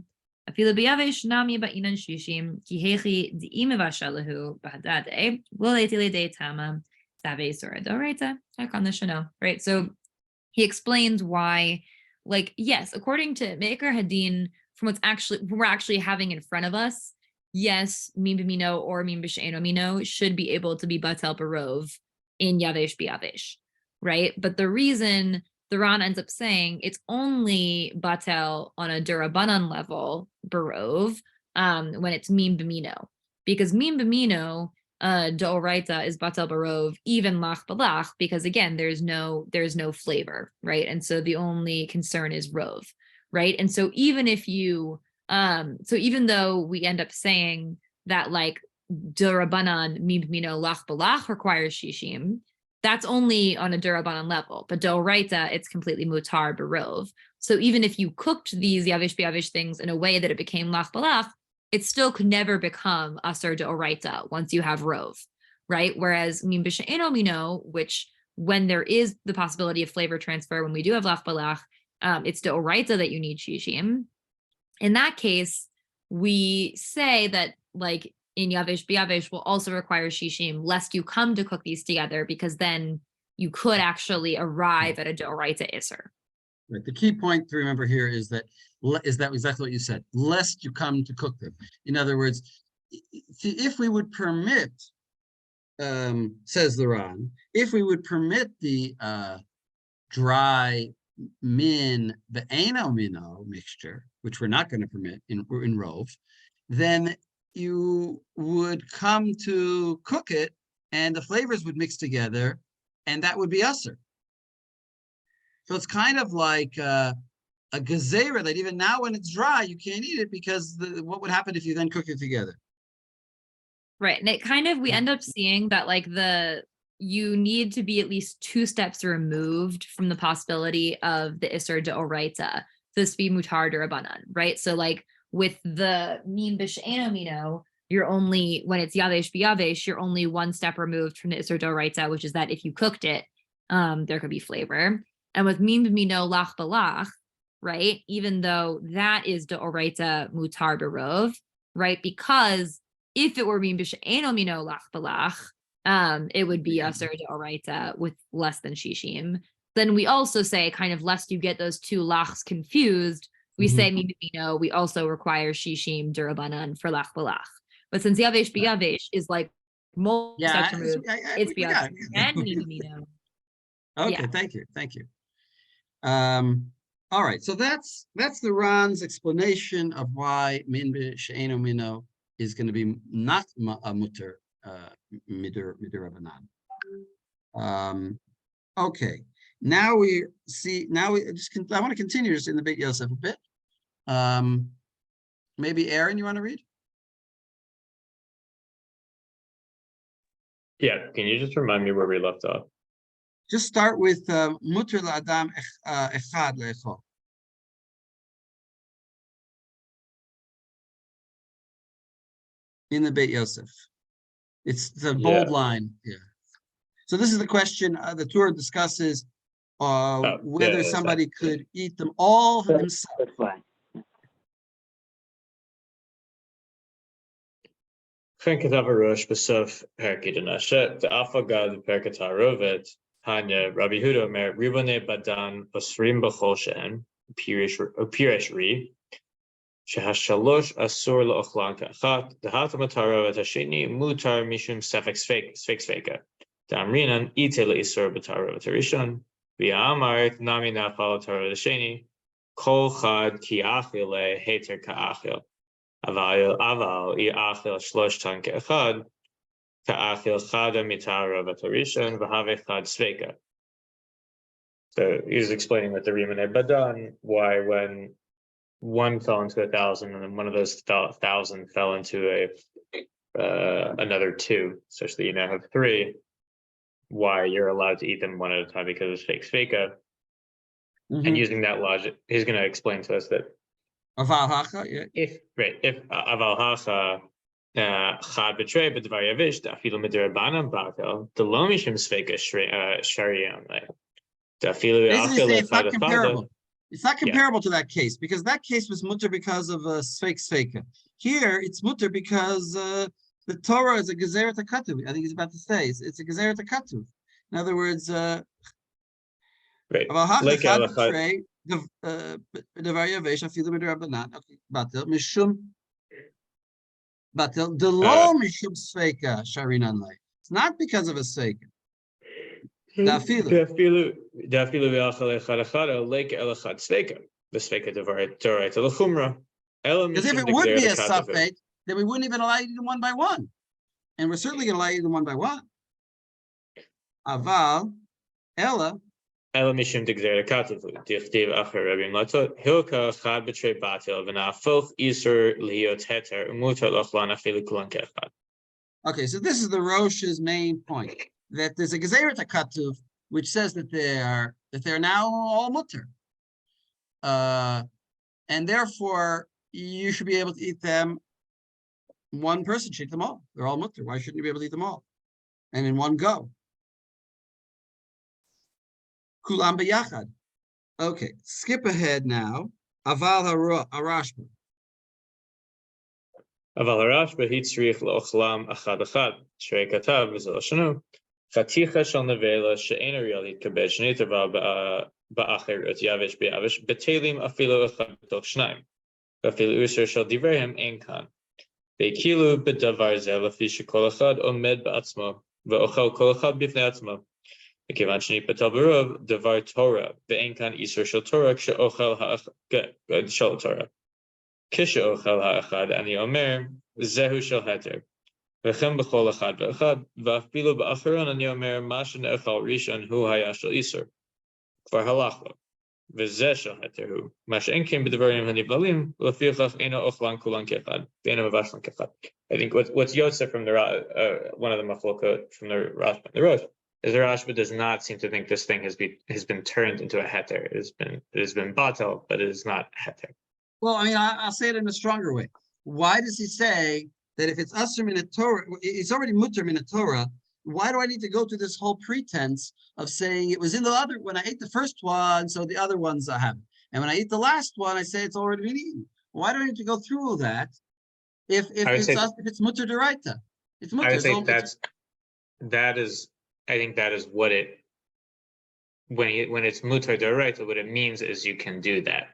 אפילו ביבש נמי באינן שישים, כי היכי דאי מבשל להו בהדדי, לא ליתי לידי תמה, right? So he explains why, like, yes, according to Me'ikar Hadin, from we're actually having in front of us, yes, min b'mino or min b'she'eino mino should be able to be batel barov in yavesh b'yavesh, right? But the reason the Ran ends up saying it's only batel on a durabanan level barov when it's min b'mino, because min b'mino D'oraita is batel barov, even lach balach, because again, there's no flavor, right? And so the only concern is rov, right? And so even if you, so even though we end up saying that like durabanan mino lach balach requires shishim, that's only on a durabanan level, but d'oraita it's completely mutar barov. So even if you cooked these yavish biavish things in a way that it became lach balach, it still could never become asur d'oraita once you have rov, right? Whereas min b'she'eino mino, which when there is the possibility of flavor transfer, when we do have lach balach, it's d'oraita that you need shishim. In that case, we say that like in yavesh b'yavesh will also require shishim, lest you come to cook these together, because then you could actually arrive at a d'oraita iser. Right. The key point to remember here is that exactly what you said, lest you come to cook them. In other words, if we would permit, says the Ran, if we would permit the dry min b'eino mino mixture, which we're not going to permit in rov, then you would come to cook it and the flavors would mix together and that would be usher. So it's kind of like a gezerah that even now when it's dry, you can't eat it because what would happen if you then cook it together? Right. And it kind of, we end up seeing that like you need to be at least 2 steps removed from the possibility of the Isser d'oraita, this be mutar d'rabanan, right? So like with the min b'she'eino mino, you're only, when it's yavesh b'yavesh, you're only one step removed from the Isser Doraita, which is that if you cooked it, there could be flavor. And with min b'mino lach balach, right? Even though that is Doraita mutar berov, right? Because if it were min b'she'eno mino lach balach, it would be Isser Doraita with less than shishim. Then we also say, kind of lest you get those two lachs confused, we say min b'mino, we also require shishim durabanan for lach balach. But since yavesh b'yavesh is like multiple steps removed, it's b'yavesh and min b'mino. Okay, thank you. All right, so that's the Ran's explanation of why min b'she'eno mino is going to be not a mutter midur rabbanan. Okay, now we see. Now I want to continue just in the Beit Yosef a bit. Maybe Aaron, you want to read? Yeah, can you just remind me where we left off? Just start with mutter la'adam echad le'echol. In the Beit Yosef. It's the bold line here. So this is the question the Torah discusses whether somebody could eat them all himself. That's fine. Chen ketav harosh b'sof perkei denashet de'afa gad perkei tarovet Hanya Rabbi Huda Omer Ribone Badan Osrim B'chol She'en Pirish Ri Shehashalosh Asur La'ochlan Ka'achat Dehat Matarovet Hasheni Mutar Mishum Sefek Sveka Damrinan Ite Le'isur B'tarovet Harishon V'ya'amar Nami Nafal Tarovet Hasheni Kol Chad Ki Achil Heter Ka'achil Aval I'achil Shlosh Tan Ka'achad Ka'achil Chada Mitarovet Harishon V'haveh Chad Sveka. So he's explaining with the Rimane Badan why when one fell into 1,000 and then one of those 1,000 fell into another two, such that you now have three, why you're allowed to eat them one at a time because it's fake sveka. And using that logic, he's going to explain to us that if aval hacha chad betray b'dvar yavish dafilu midrabanan batel the lo mishum sveka shariam dafilu basically it's not comparable. It's not comparable to that case because that case was mutter because of sveka. Here it's mutter because the Torah is a gezeret hakatuv. I think he's about to say it's a gezeret hakatuv. In other words, right. It's not because of a sveka. Because if it would be a suffix, then we wouldn't even allow you to do one by one. And we're certainly going to allow you to do one by one. Aval, Ella. Ella mishum digzer katuv dichtiv acher rabim latot hilka chad betray batil v'na'afoch isur liot heter umutat lochlan afilu kulan kechad. Okay, so this is the Rosh's main point, that there's a gezeret hakatuv which says that they're now all mutter, and therefore you should be able to eat them. One person should eat them all. They're all mutter. Why shouldn't you be able to eat them all? And in one go. Kulam b'yachad. Okay, skip ahead now. Aval harashba. Aval harashba hitzrich le'ochlam achad achad. Shrei katav v'zel shanu. Chaticha shel nevela she'ena real hitkabed shnei tava ba'acher ut yavish b'yavish betelim afilu echad b'toch shnaim. Afilu usher shel divrehem ein kan. Ve'kilu b'davar zeh lefi shekol echad omed ba'atzmo ve'ochel kol echad b'fnei atzmo. Kivan shni patel berov davar Torah ve'en kan isur shel Torah she'ochel ha'achad shel Torah. Kishe'ochel ha'achad ani omer zehu shel heter. V'chem b'chol echad ve'echad v'afpilu ba'acharon ani omer mashen echal rishon hu haya shel isur. Kvar halachlo. V'zeh shel heter hu. Mashen kem b'davarim hanivlalim lefichach eno ochlan kulan kechad ve'eno mavashlan kechad. I think what's Yosef from the one of the machlokot from the Rashba and the Rosh is the Rashba does not seem to think this thing has been turned into a heter. It has been batel, but it is not heter. Well, I mean, I'll say it in a stronger way. Why does he say that if it's asur min Torah, it's already mutter min Torah. Why do I need to go through this whole pretense of saying it was in the other, when I ate the first one, so the other ones I haven't. And when I eat the last one, I say it's already been eaten. Why do I need to go through all that if it's mutter d'oraita? It's mutter. I would say that is what it, when it's mutter d'oraita, what it means is you can do that.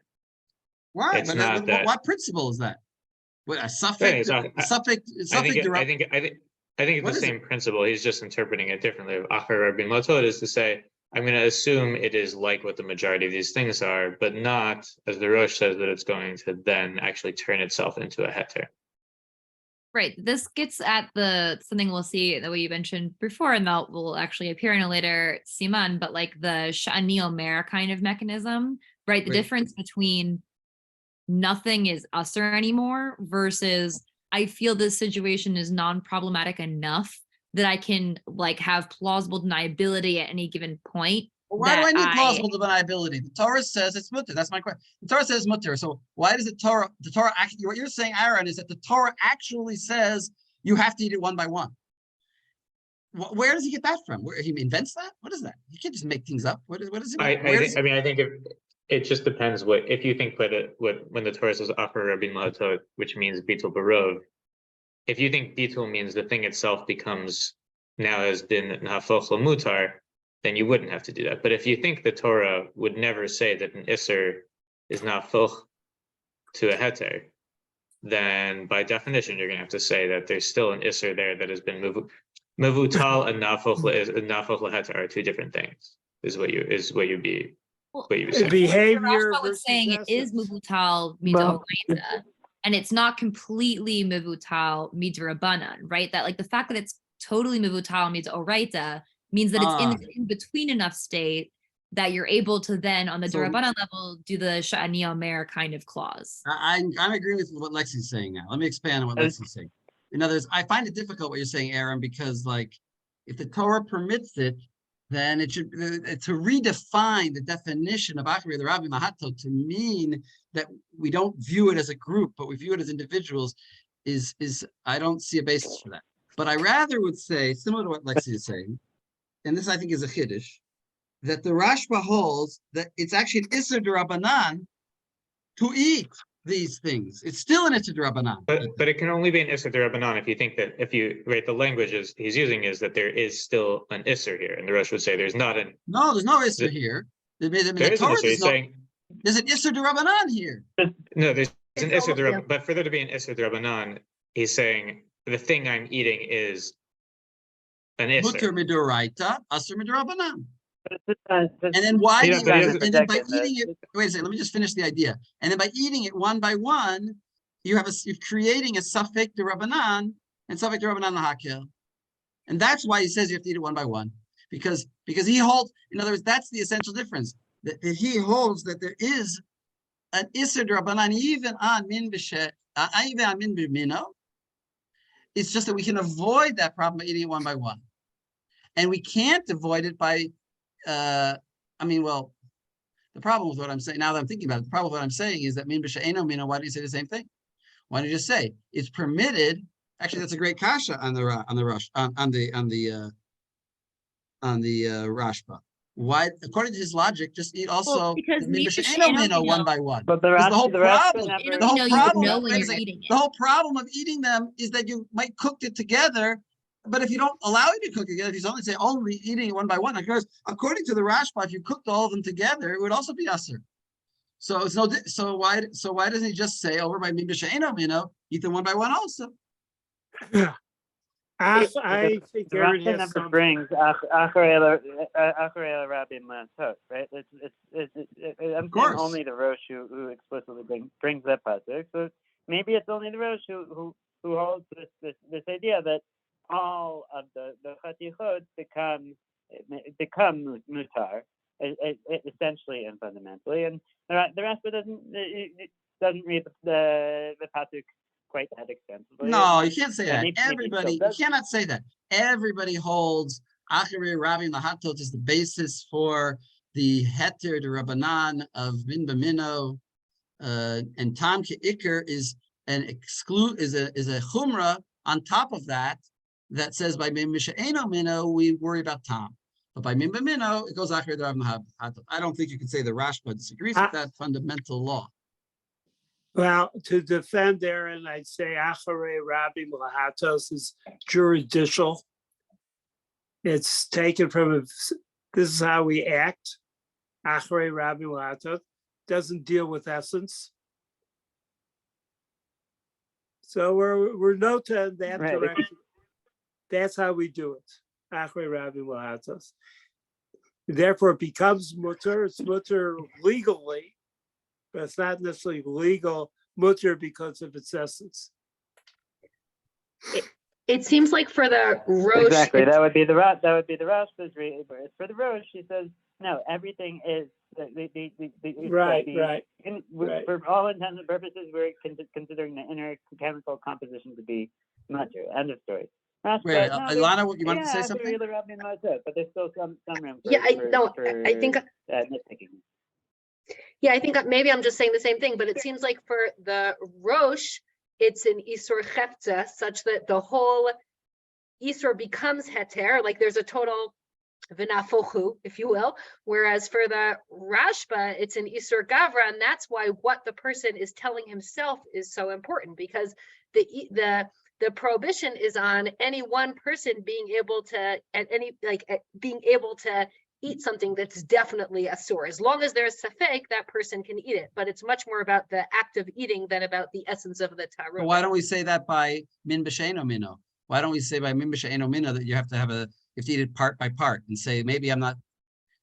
Why? It's not that. What principle is that? What a suffix? I think it's the same principle. He's just interpreting it differently. Achar Rabbi Matod is to say, I'm going to assume it is like what the majority of these things are, but not, as the Rosh says, that it's going to then actually turn itself into a heter. Right. This gets at something we'll see that we mentioned before, and that will actually appear in a later Siman, but like the Sha'ani Omer kind of mechanism, right? The difference between nothing is usher anymore versus I feel this situation is non-problematic enough that I can like have plausible deniability at any given point. Well, why do I need plausible deniability? The Torah says it's mutter. That's my question. The Torah says mutter. So why does the Torah actually, what you're saying, Aaron, is that the Torah actually says you have to eat it one by one. Where does he get that from? Where he invents that? What is that? You can't just make things up. What is it? I think it just depends if you think when the Torah says Achar Rabbi Matot, which means bitul barov, if you think bitul means the thing itself becomes now has been nahafoch mutar, then you wouldn't have to do that. But if you think the Torah would never say that an isser is nahafoch to a heter, then by definition you're going to have to say that there's still an isser there that has been mevutal and nahafoch leheter are two different things. Is what you'd be. Behavior was saying it is muvutal midoraita, and it's not completely muvutal midrabanan, right? That like the fact that it's totally muvutal midoraita means that it's in this in-between enough state that you're able to then on the Durabanan level do the Sha'ani Omer kind of clause. I'm agreeing with what Lexi's saying now. Let me expand on what Lexi's saying. In other words, I find it difficult what you're saying, Aaron, because like if the Torah permits it, then it should to redefine the definition of Achari the Rabbi Mahato to mean that we don't view it as a group, but we view it as individuals. Is I don't see a basis for that. But I rather would say, similar to what Lexi is saying, and this I think is a chiddush, that the Rashba holds that it's actually an Isser D'Rabbanan to eat these things. It's still an Isser D'Rabbanan. But it can only be an Isser D'Rabbanan if you think that the language he's using is that there is still an Isser here, and the Rosh would say there's not an. No, there's no Isser here. There's an Isser D'Rabbanan here. No, there's an Isser D'Rabbanan, but for there to be an Isser D'Rabbanan, he's saying the thing I'm eating is an Isser. Mutter midoraita, Asur midorabanan. And then why? And then by eating it, wait a second. Let me just finish the idea. And then by eating it one by one, you're creating a suffix d'Rabbanan and suffix d'Rabbanan lahakil. And that's why he says you have to eat it one by one, because he holds. In other words, that's the essential difference. That he holds that there is an Isser d'Rabbanan even on min b'she, even on min b'mino. It's just that we can avoid that problem by eating it one by one, and we can't avoid it by. The problem with what I'm saying, now that I'm thinking about it, the problem with what I'm saying is that min b'she'eno mino, why do you say the same thing? Why don't you just say it's permitted? Actually, that's a great kasha on the Rashba. Why, according to his logic, just eat also min b'she'eno mino one by one. But the whole problem of eating them is that you might cook it together. But if you don't allow it to cook together, if you only say only eating it one by one, of course, according to the Rashba, if you cooked all of them together, it would also be asur. So it's no. So why doesn't he just say over by min b'she'eno mino, eat them one by one also? I think the Rashi never brings Acharei Rabbi Matot, right? I'm saying only the Rosh who explicitly brings that pasuk. So maybe it's only the Rosh who holds this idea that all of the chatichot become mutar, essentially and fundamentally, and the rest of it doesn't read the pasuk quite that extensively. No, you can't say that. You cannot say that. Everybody holds Acharei Rabbi Mahatot is the basis for the heter de Rabbanan of min b'mino, and tam ke'ikr is a chumrah on top of that, that says by Min Misha'eno Mino, we worry about Tom. But by Min B'Mino, it goes Acher Rav Mahab. I don't think you can say the Rashba disagrees with that fundamental law. Well, to defend Aaron, I'd say Acharei Rabbi Lahatos is juridical. It's taken from, this is how we act. Acharei Rabbi Lahatos doesn't deal with essence. So we're nota in that direction. That's how we do it. Acharei Rabbi Lahatos. Therefore, it becomes mutter. It's mutter legally, but it's not necessarily legal mutter because of its essence. It seems like for the Rosh, exactly that would be the Rashba's reading. For the Rosh, she says no. Everything is right. For all intents and purposes, we're considering the inner chemical composition to be mutter. End of story. Wait, Ilana, you want to say something? But there's still some room for, I think nitpicking. Yeah, I think maybe I'm just saying the same thing, but it seems like for the Rosh, it's an Isur Chefza, such that the whole Isur becomes Heter, like there's a total V'nafochu, if you will, whereas for the Rashba, it's an Isur Gavra, and that's why what the person is telling himself is so important, because the prohibition is on any one person being able to, being able to eat something that's definitely a sore. As long as there's safek, that person can eat it. But it's much more about the act of eating than about the essence of the tarot. Why don't we say that by min b'she'eno mino? Why don't we say by min b'she'eno mino that you have to eat it part by part and say maybe I'm not.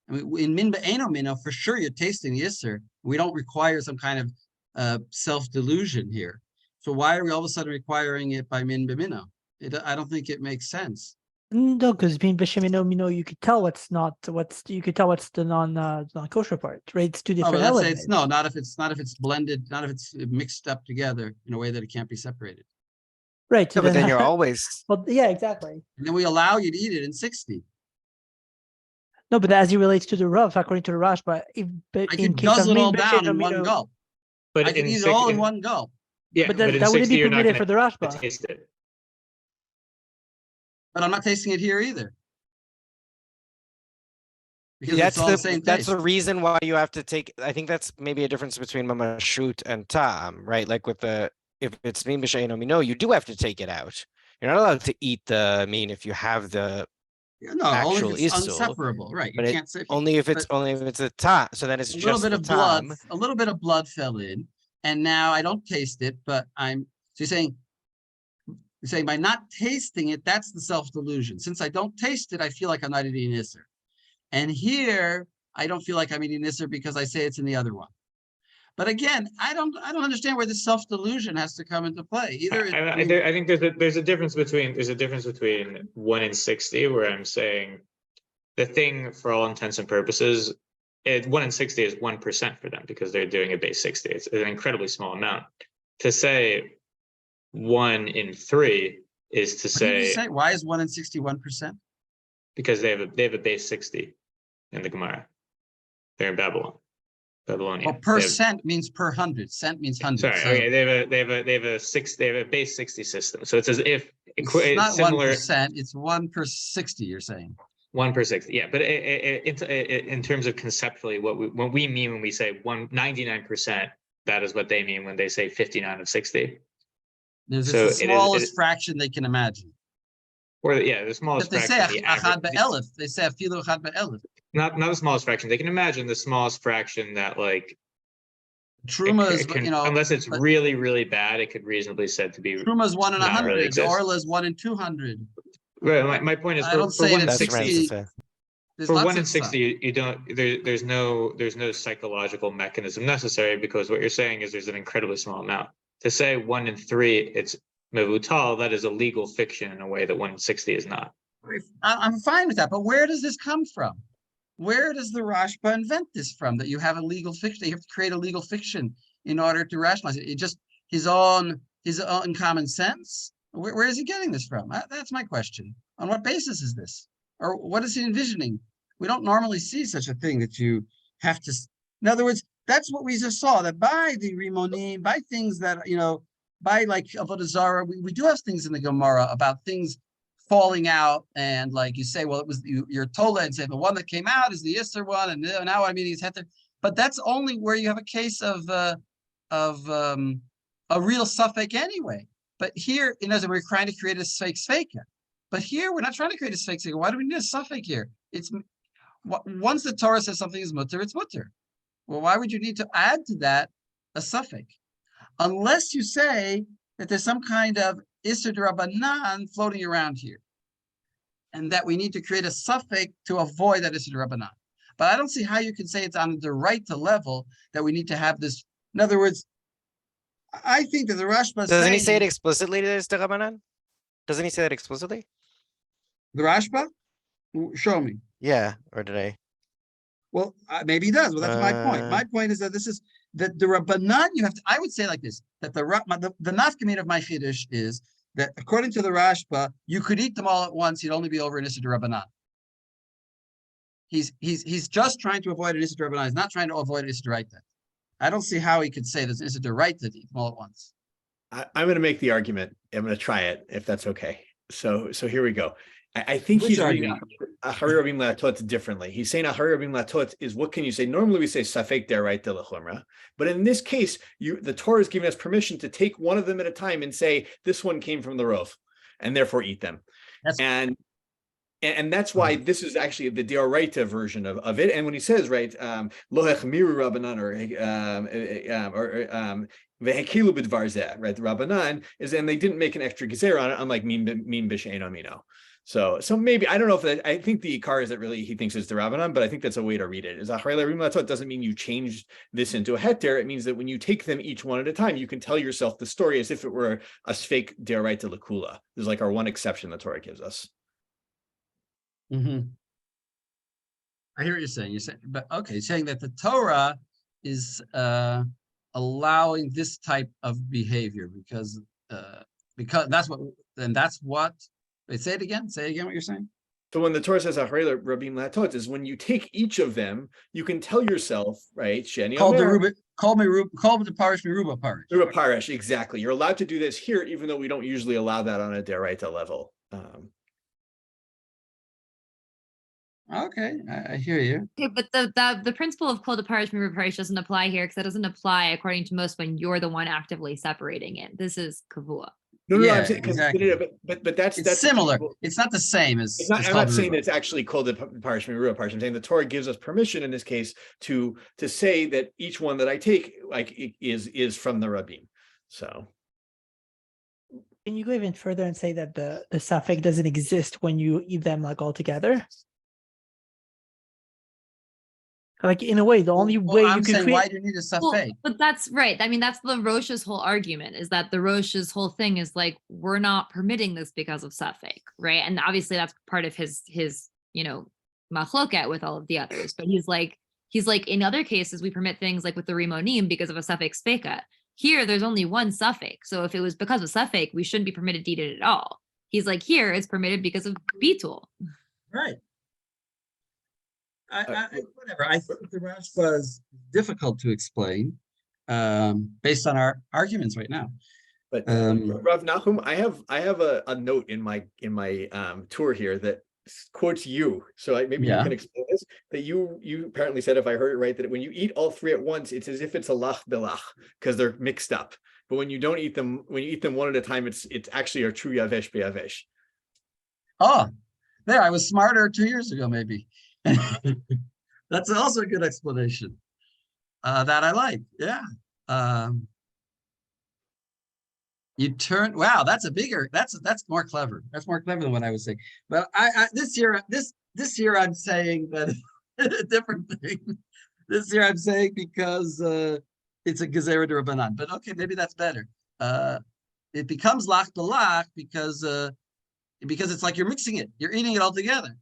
I mean, in min b'eno mino, for sure you're tasting the isser. We don't require some kind of self-delusion here. So why are we all of a sudden requiring it by min b'mino? I don't think it makes sense. No, because being b'shemino mino, you could tell what's the non-kosher part, right? It's two different elements. Not if it's blended, not if it's mixed up together in a way that it can't be separated. Right. So but then you're always. Well, yeah, exactly. And then we allow you to eat it in 60. No, but as it relates to the Rav, according to the Rash, but I can guzzle it all down in one gulp. But I can eat it all in one gulp. Yeah, but that wouldn't be permitted for the Rashba. Taste it. But I'm not tasting it here either. Because That's it's all the same that's taste. the reason why you have to take. I think that's maybe a difference between mamashut and ta'am, right? Like with if it's min b'she'eno mino, you do have to take it out. You're not allowed to eat the mean if you have the actual only if it's isul, inseparable, right? You but can't say only if it's a ta. So then it's a just little bit the of blood. ta'am. A little bit of blood fell in, and now I don't taste it. But so you're saying by not tasting it, that's the self-delusion. Since I don't taste it, I feel like I'm not eating Isser. And here, I don't feel like I'm eating Isser because I say it's in the other one. But again, I don't understand where the self-delusion has to come into play. I think there's a difference between 1 and 60, where I'm saying the thing for all intents and purposes, 1 and 60 is 1% for them because they're doing a base 60. It's an incredibly small amount. To say 1 in 3 is to say why is 1 in 60 1%? Because they have a base 60 in the Gemara. They're in Babylon. Babylonian. Well, percent means per 100. Cent means 100. Sorry, so okay. They have a base 60 system. So it's as if it's not similar. 1%. It's 1 per 60. You're saying 1 per 60. Yeah, but in terms of conceptually, what we mean when we say 99%, that is what they mean when they say 59 of 60. It's the smallest fraction they can imagine. Or the smallest fraction. They say afilu achad be'elef. Not the smallest fraction. They can imagine the smallest fraction that Truma is unless it's really, really bad, it could reasonably said to be Truma is 1 in 100. Really Orla is 1 in 200. Right. My point is, I don't say 1 in in 60. For 1 in 60, you don't. There's no psychological mechanism necessary because what you're saying is there's an incredibly small amount. To say 1 in 3, it's mevutal. That is a legal fiction in a way that 1 in 60 is not. I'm fine with that, but where does this come from? Where does the Rashba invent this from? That you have a legal fiction, you have to create a legal fiction in order to rationalize it. It just his own common sense. Where is he getting this from? That's my question. On what basis is this, or what is he envisioning? We don't normally see such a thing that you have to. In other words, that's what we just saw. That by the Rimonim, by things that like Avodah Zarah, we do have things in the Gemara about things falling out, and like you say, well, it was you're told and say the one that came out is the Isser one, and now I'm eating his heter. But that's only where you have a case of a real suffix anyway. But here, in other words, we're trying to create a fake sveka. But here, we're not trying to create a fake sveka. Why do we need a suffix here? It's once the Torah says something is mutter, it's mutter. Well, why would you need to add to that a suffix? Unless you say that there's some kind of Isser D'Rabbanan floating around here, and that we need to create a suffix to avoid that Isser D'Rabbanan. But I don't see how you can say it's on the right to level that we need to have this. In other words, I think that the Rashba Doesn't he say it explicitly that it's D'Rabbanan? Doesn't he say that explicitly? The Rashba? Show me. Yeah, or did I? Well, maybe he does. Well, that's my point. My point is that this is that the Rabbanan, you have to, I would say like this, that the nafkamina of my Chiddush is that according to the Rashba, you could eat them all at once, you'd only be over an Issa Rabbanan. He's just trying to avoid an Issa Rabbanan. He's not trying to avoid an Issa D'Oraita. I don't see how he could say there's an Issa D'Oraita to eat them all at once. I'm going to make the argument. I'm going to try it if that's okay. So here we go. I think Which he's argument? reading Ahari Rabim Latot differently. He's saying Ahari Rabim Latot is what can you say? Normally we say Safek D'Oraita L'Chumra, but in this case, the Torah is giving us permission to take one of them at a time and say this one came from the Rov, and therefore eat them. And that's why this is actually the D'Oraita version of it. And when he says right, Lohech Miru Rabbanan or Vehekilu B'Dvar Zeh, right? The Rabbanan is, and they didn't make an extra gezer on it, unlike Min B'Shein Amino. So maybe I don't know if that. I think the Ikar is that really he thinks it's the Rabbanan, but I think that's a way to read it. Is Acharei L'Rim Latot doesn't mean you change this into a heter. It means that when you take them each one at a time, you can tell yourself the story as if it were a Sfeik D'Oraita L'Kula. This is like our one exception the Torah gives us. Mm-hmm. I hear what you're saying. You're saying, but okay, saying that the Torah is allowing this type of behavior because that's what. Wait, say it again. Say again what you're saying. So when the Torah says Acharei Rabim Latot is when you take each of them, you can tell yourself, right? Sheni Call Omer, me the parish Meruba parish. Meruba parish, exactly. You're allowed to do this here, even though we don't usually allow that on a D'Oraita level. Okay, I hear you. Okay, but the principle of kol parish Meruba parish doesn't apply here because that doesn't apply according to most when you're the one actively separating it. This is kavua. No, Yeah, I'm saying, exactly. but that's similar. It's not the same as. I'm not saying that it's actually called the parish Meruba parish. I'm saying the Torah gives us permission in this case to say that each one that I take is from the Rabim. So. Can you go even further and say that the suffix doesn't exist when you eat them like all together? Like in a way, the only way you can create. Why do you need a suffix? Well, but that's right. I mean, that's the Rosh's whole argument is that the Rosh's whole thing is like, we're not permitting this because of suffix, right? And obviously that's part of his machloket with all of the others. But he's like, in other cases, we permit things like with the Rimonim because of a suffix speka. Here, there's only one suffix. So if it was because of suffix, we shouldn't be permitted to eat it at all. He's like, here, it's permitted because of bitul. Right. Whatever. I think the Rashba is difficult to explain based on our arguments right now. But Rav Nachum, I have a note in my tour here that quotes you. So maybe you can explain this. That you apparently said, if I heard it right, that when you eat all three at once, it's as if it's a lach belach because they're mixed up. But when you don't eat them, when you eat them one at a time, it's actually a true yavesh beyavesh. Oh, there! I was smarter 2 years ago, maybe. That's also a good explanation that I like. Yeah. You turn. Wow, that's more clever. That's more clever than what I was saying. But this year I'm saying that a different thing. This year I'm saying because it's a gezerah d'Rabbanan. But okay, maybe that's better. It becomes lach b'lach because it's like you're mixing it. You're eating it all together.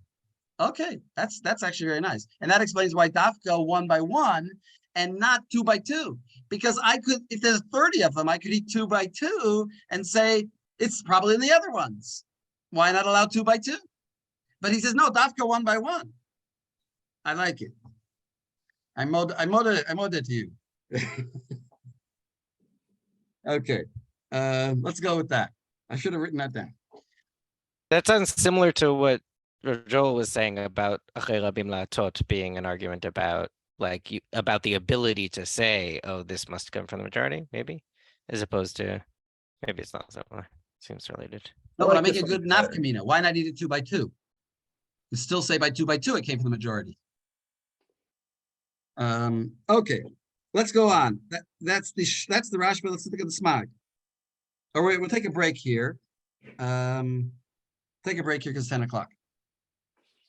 Okay, that's actually very nice. And that explains why dafka 1 by 1 and not 2 by 2. Because I could, if there's 30 of them, I could eat 2 by 2 and say it's probably in the other ones. Why not allow 2 by 2? But he says, no, dafka 1 by 1. I like it. I mod it to you. Okay. Let's go with that. I should have written that down. That sounds similar to what Joel was saying about Achei Rabim La'atot being an argument about about the ability to say, oh, this must come from the majority, maybe, as opposed to maybe it's not similar. Seems related. No, I but like I make this a one good better. nafkamina. Why not eat it 2 by 2? You still say by 2 by 2 it came from the majority. Okay, let's go on. That's the Rashba. Let's look at the smag. Or we'll take a break here. Take a break here because it's 10 o'clock.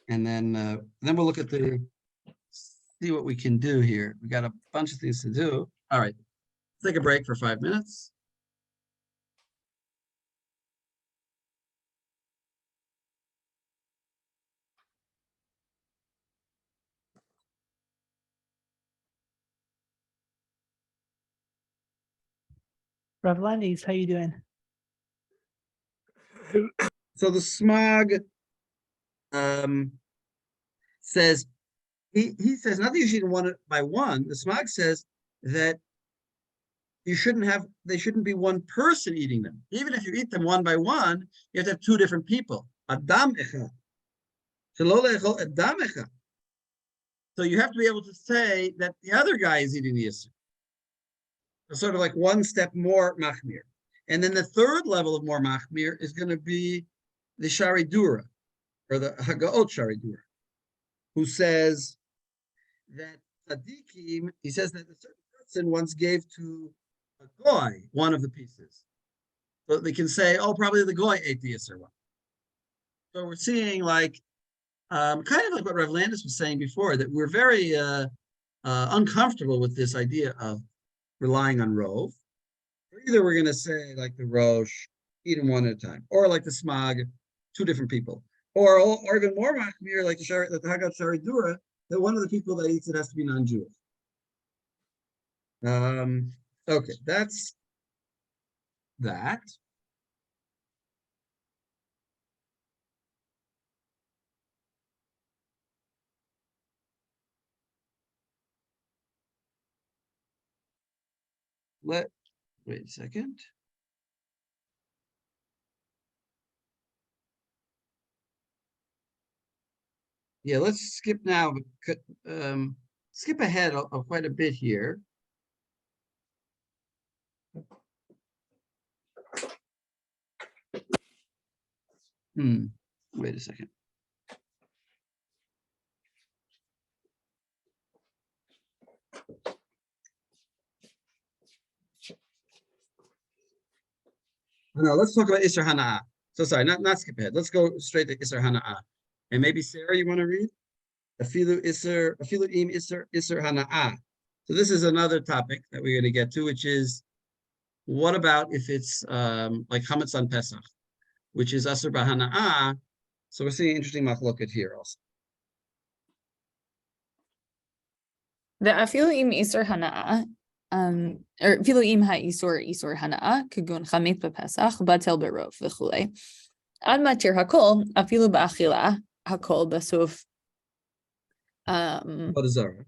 And then we'll look at see what we can do here. We got a bunch of things to do. All right, take a break for 5 minutes. Rav Landis, how you doing? So the smog says he says not that you should one by one. The smog says that they shouldn't be one person eating them. Even if you eat them one by one, you have to have 2 different people. Adam echad. Adam echad. So you have to be able to say that the other guy is eating the Yisr. So sort of like one step more machmir. And then the third level of more machmir is going to be the Shari Dura, or the Hagaot Shari Dura, who says that tzaddikim, he says that a certain person once gave to a goy one of the pieces. So they can say, oh, probably the goy ate the Yisr one. So we're seeing kind of like what Rav Landis was saying before, that we're very uncomfortable with this idea of relying on Rov. Either we're going to say like the Rosh, eat them one at a time, or like the Smag, 2 different people, or even more machmir like the Hagat Shari Dura, that one of the people that eats it has to be non-Jewish. Okay, that's that. Wait a second. Yeah, let's skip now. Skip ahead of quite a bit here. Wait a second. No, let's talk about Isser Hana'ah. So sorry, not skip ahead. Let's go straight to Isser Hana'ah. And maybe Sarah, you want to read? Afilu im Isser Hana'ah. So this is another topic that we're going to get to, which is what about if it's like Chametz on Pesach, which is Asur B'Hana'ah. So we're seeing an interesting machloket here also. The afilu im Isur Hana'ah, or afilu im ha'isur Hana'ah, kagun chametz b'Pesach, batel berov v'chulei. Ad matir hakol, afilu ba'achila, hakol b'suf. Avodah Zarah.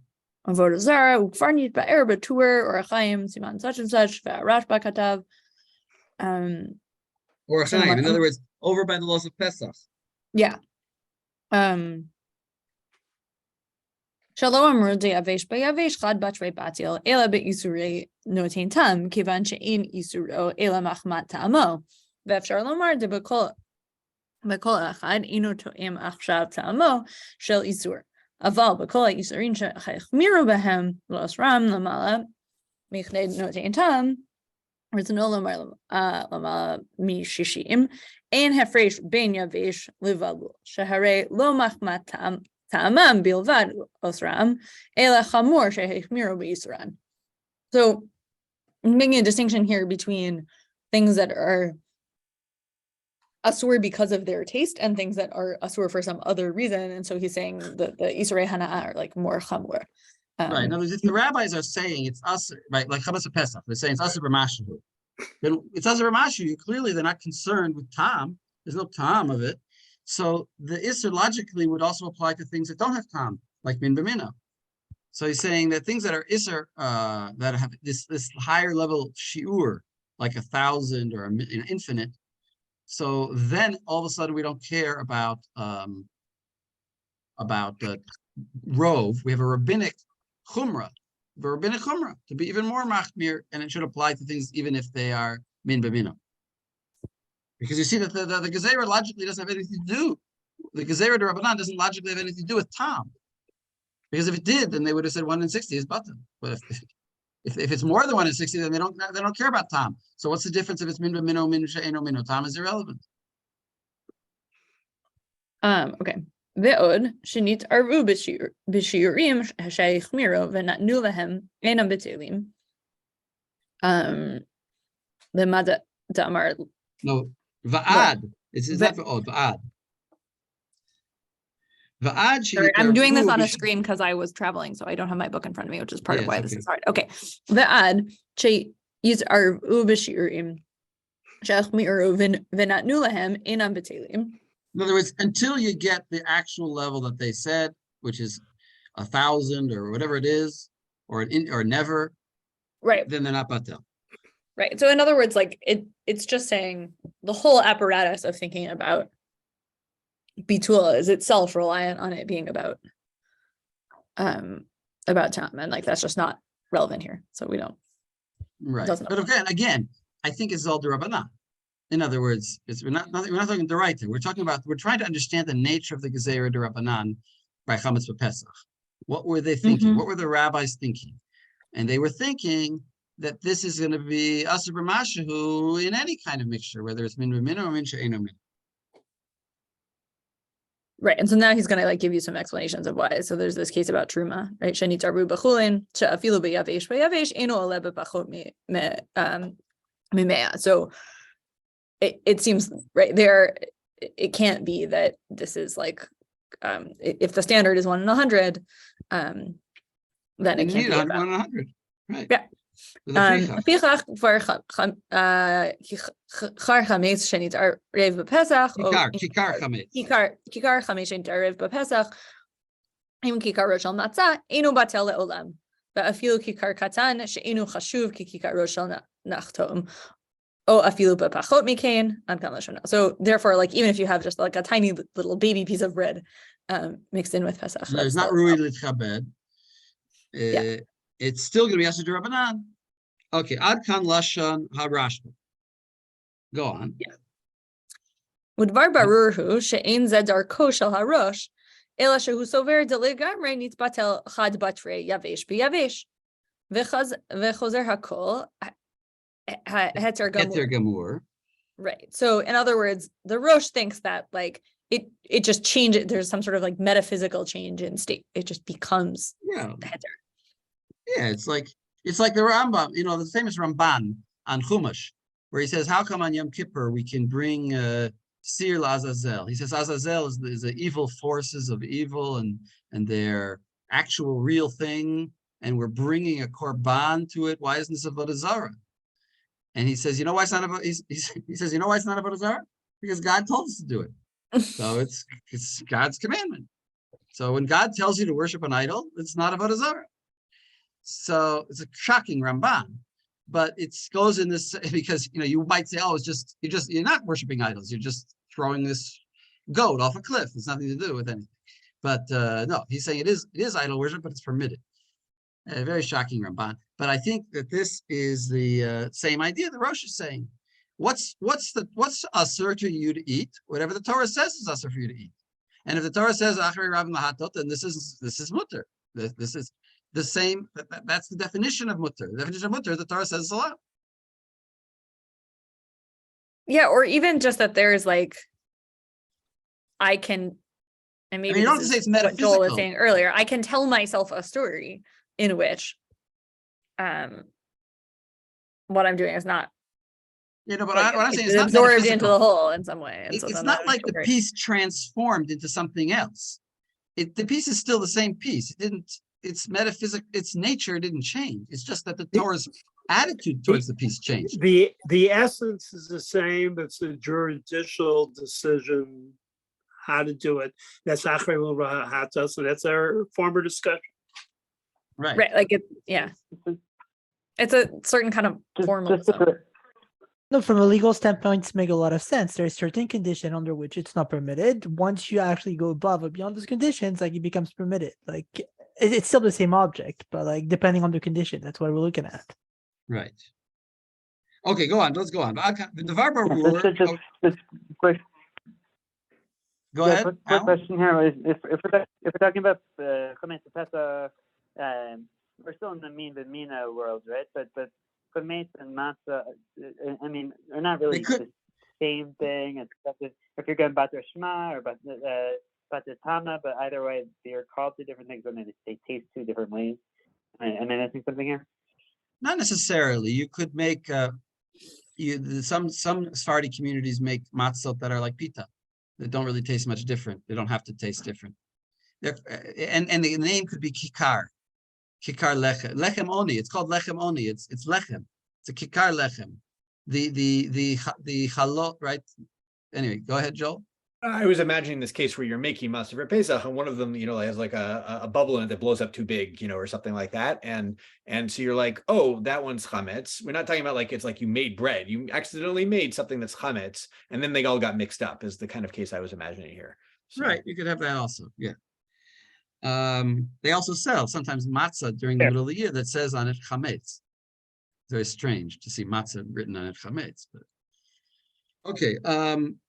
Avodah Zarah, ukfarnit ba'er b'tur, or achayim, siman such and such, v'arash ba'katav. Or achayim, in other words, over by the laws of Pesach. Yeah. Shalom amru de'avesh ba'yavesh chad batrei batil ela be'isurei notein tam kivan she'in isuro ela machmat ta'amo ve'efshar lomar de'bekol echad inu to'im achshav ta'amo shel isur aval bekol ha'isurin she'chachmiru behem lo asram lamala michnei notein tam rizno lamala mi shishim ein hefresh ben yavesh livalu sheharei lo machmat ta'am Ta'amam bilvad osram ela chamor shehechmiru b'yisran. So I'm making a distinction here between things that are asur because of their taste and things that are asur for some other reason. And so he's saying that the Isurei Hana'ah are like more chamor. Right. In other words, if the rabbis are saying it's asur, right, like Chametz Pesach, they're saying it's asur b'mashu. Then it's asur b'mashu. Clearly, they're not concerned with tam. There's no tam of it. So the Isser logically would also apply to things that don't have tam, like min b'mina. So he's saying that things that are Isser, that have this higher level shiur, like 1,000 or infinite. So then all of a sudden we don't care about rove. We have a rabbinic chumrah, to be even more machmir, and it should apply to things even if they are min b'mino. Because you see that the gezerah logically doesn't have anything to do. The gezerah de Rabbanan doesn't logically have anything to do with tam. Because if it did, then they would have said 1 in 60 is button. But if it's more than 1 in 60, then they don't care about tam. So what's the difference if it's min b'mino, min she'eno mino? Tam is irrelevant. Okay. Ve'od shenit arvu b'shiurim sheichmiro v'natnu lehem enam b'telim. The mad damar. No, va'ad. It's not ve'od, va'ad. Sorry, I'm doing this on a screen because I was traveling, so I don't have my book in front of me, which is part of why this is hard. Okay. Ve'ad sheyizarvu b'shiurim sheichmiro v'natnu lehem enam b'telim. In other words, until you get the actual level that they said, which is 1,000 or whatever it is, or never, right? Then they're not batel. Right. So in other words, like it's just saying the whole apparatus of thinking about bitul is itself reliant on it being about time, and like that's just not relevant here. So we don't. Right. But again, I think it's all Rabbanan. In other words, we're not talking the right thing. We're trying to understand the nature of the Gezerah de Rabbanan by Chametz B'Pesach. What were they thinking? Mm-hmm. What were the rabbis thinking? And they were thinking that this is going to be Asur B'Mashahu in any kind of mixture, whether it's min b'min or min she'eno min. Right, and so now he's going to like give you some explanations of why. So there's this case about truma, right? Shenit arvu b'chulin she'afilu b'yavesh eno ole b'pachot mimea. So it seems right there, it can't be that this is like, if the standard is 1 in 100, then it can't be about 1 in 100, right? Yeah. Kikar chametz shenit arev b'Pesach, im kikar rosh al matzah eno batel le'olam, ve'afilu kikar katan she'enu chashuv kikar rosh al nachtom. Oh, afilu b'pachot mikein amkan lashon. So therefore, like even if you have just like a tiny little baby piece of bread mixed in with Pesach, no, it's not ru'i l'tchabed. It's still going to be Asur Rabbanan. Okay, ad kan lashon harashba. Go on. Yeah. Udvar barur hu she'ein zed darko shel harosh ela shehu sover delegamrei nitbatel chad batrei yavesh b'yavesh v'chozer hakol. Heter gamur. Right. So in other words, the Rosh thinks that like it just changes. There's some sort of like metaphysical change in state. It just becomes heter. Yeah, it's like the Rambam, the famous Ramban on Chumash, where he says, how come on Yom Kippur we can bring Sir Azazel? He says Azazel is the evil forces of evil and their actual real thing, and we're bringing a korban to it. Why isn't this avodah zarah? And he says, you know why it's not about? He says, you know why it's not avodah zarah? Because God told us to do it. So it's God's commandment. So when God tells you to worship an idol, it's not avodah zarah. So it's a shocking Ramban, but it goes in this because you might say, oh, you're not worshiping idols. You're just throwing this goat off a cliff. It's nothing to do with anything. But no, he's saying it is idol worship, but it's permitted. A very shocking Ramban. But I think that this is the same idea the Rosh is saying. What's asur to you to eat? Whatever the Torah says is asur for you to eat. And if the Torah says achri rav mahatot, then this is mutter. This is the same. That's the definition of mutter. The definition of mutter, the Torah says is allowed. Yeah, or even just that there's like, I can, and maybe you don't have to say it's metaphysical. What Joel was saying earlier, I can tell myself a story in which what I'm doing is not but like, what I'm saying is absorbed into the whole in some way. And so it's not like the piece transformed into something else. The piece is still the same piece. Its metaphysical, its nature didn't change. It's just that the Torah's attitude towards the piece changed. The essence is the same. It's a judicial decision how to do it. That's achri l'rahatos, so that's our former discussion. Right. Like it's a certain kind of formalism. No, from a legal standpoint, it makes a lot of sense. There's certain condition under which it's not permitted. Once you actually go above or beyond those conditions, like it becomes permitted. Like it's still the same object, but like depending on the condition, that's what we're looking at. Right. Okay, go on. Let's go on. Just quick. Go ahead. Quick question here. If we're talking about Chometz Pesach, we're still in the Mina world, right? But Chometz and Matzah, I mean, are not really the same thing. If you're going Bater Shema or Bater Tama, but either way, they're called two different things, and they taste two different ways. Am I missing something here? Not necessarily. You could make some Sephardi communities make matzot that are like pita, that don't really taste much different. They don't have to taste different. And the name could be kikar lechem oni. It's called lechem oni. It's lechem. It's a kikar lechem. The halot, right? Anyway, go ahead, Joel. I was imagining this case where you're making matzah for Pesach, and one of them, has like a bubble in it that blows up too big, or something like that, and so you're like, oh, that one's chametz. We're not talking about like it's like you made bread, you accidentally made something that's chametz, and then they all got mixed up. Is the kind of case I was imagining here. So. Right, you could have that also. Yeah. They also sell sometimes matzah during the middle of the year that says on it chametz. Very strange to see matzah written on it chametz, but okay.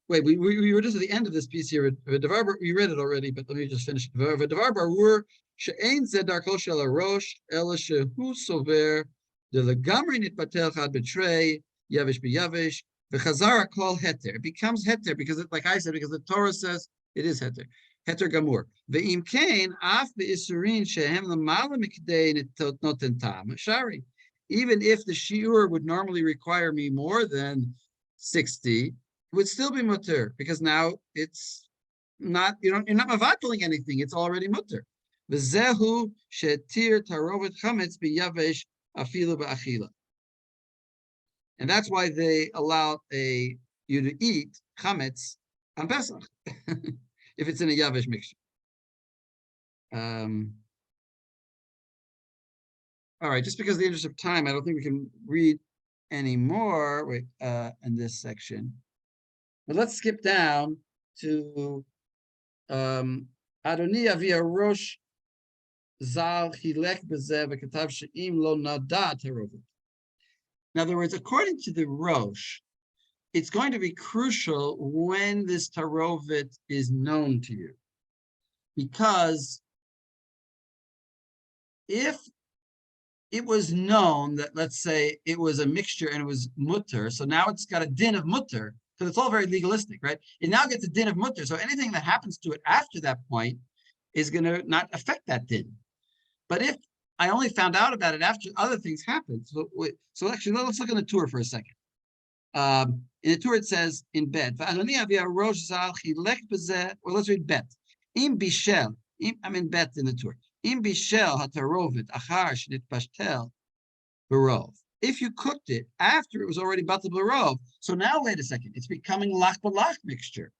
Wait, we were just at the end of this piece here. We read it already, but let me just finish. V'davar barur she'ein zeh darko shel harosh ela shehu sover delegamri nitbatel chad betrei yavish beyavish v'chazar kol heter. It becomes heter because, like I said, because the Torah says it is heter. Heter gamur. Ve'im kain af be'isurin shehem l'mala mikdei noten tam shari. Even if the shiur would normally require me more than 60, would still be mutter because now it's not, you're not mavataling anything, it's already mutter. V'zehu shetir tarovet chametz biyavesh afilu ba'achila. And that's why they allow you to eat chametz on Pesach if it's in a yavesh mixture. All right, just because of the interest of time, I don't think we can read any more in this section. But let's skip down to Adoni Avia Rosh Zal Chilek Bezev Katav Sheim Lo Nada Tarovet. In other words, according to the Rosh, it's going to be crucial when this Tarovet is known to you. Because if it was known that, let's say, it was a mixture and it was mutter, so now it's got a din of mutter, because it's all very legalistic, right? It now gets a din of mutter, so anything that happens to it after that point is going to not affect that din. But if I only found out about it after other things happened, so actually, let's look in the Torah for a second. In the Torah, it says in bet, or let's read bet. Im bishel, I'm in bet in the Torah. Im bishel hatarovet achar shnit pashtel barov. If you cooked it after it was already batel barov, so now wait a second, it's becoming lach balach mixture.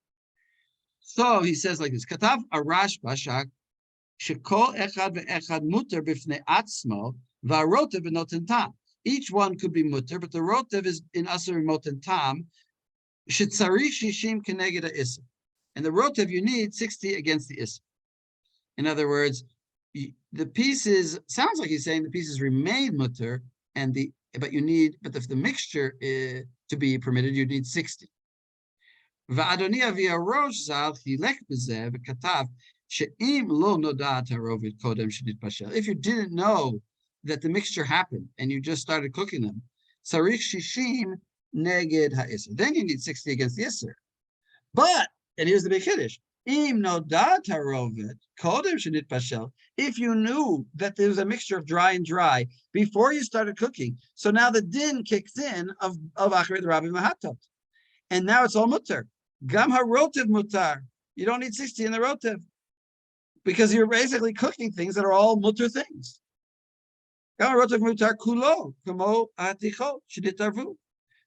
So he says like this: Katav arash bashak shekol echad ve'echad muter b'fnei atzmo va'rotev b'noten tam. Each one could be muter, but the rotev is in aser moten tam. Shetzarich shishim keneged ha'isr, and the rotev you need 60 against the isr. In other words, the pieces, sounds like he's saying the pieces remain mutter, but if the mixture is to be permitted, you need 60. Va'adoni avia rosh zal chilek b'zeh v'katav she'im lo nodat harovet kodem shenit bashel. If you didn't know that the mixture happened and you just started cooking them, sarich shishim neged ha'isr. Then you need 60 against the isr. But, and here's the big kiddush, im nodat harovet kodem shenit bashel. If you knew that there was a mixture of dry and dry before you started cooking, so now the din kicks in of Achred Rabbi Mahatot. And now it's all mutter. Gam harotev mutar. You don't need 60 in the rotev because you're basically cooking things that are all mutter things. Gam harotev mutar kulo, kamo aticho, shenitarvu.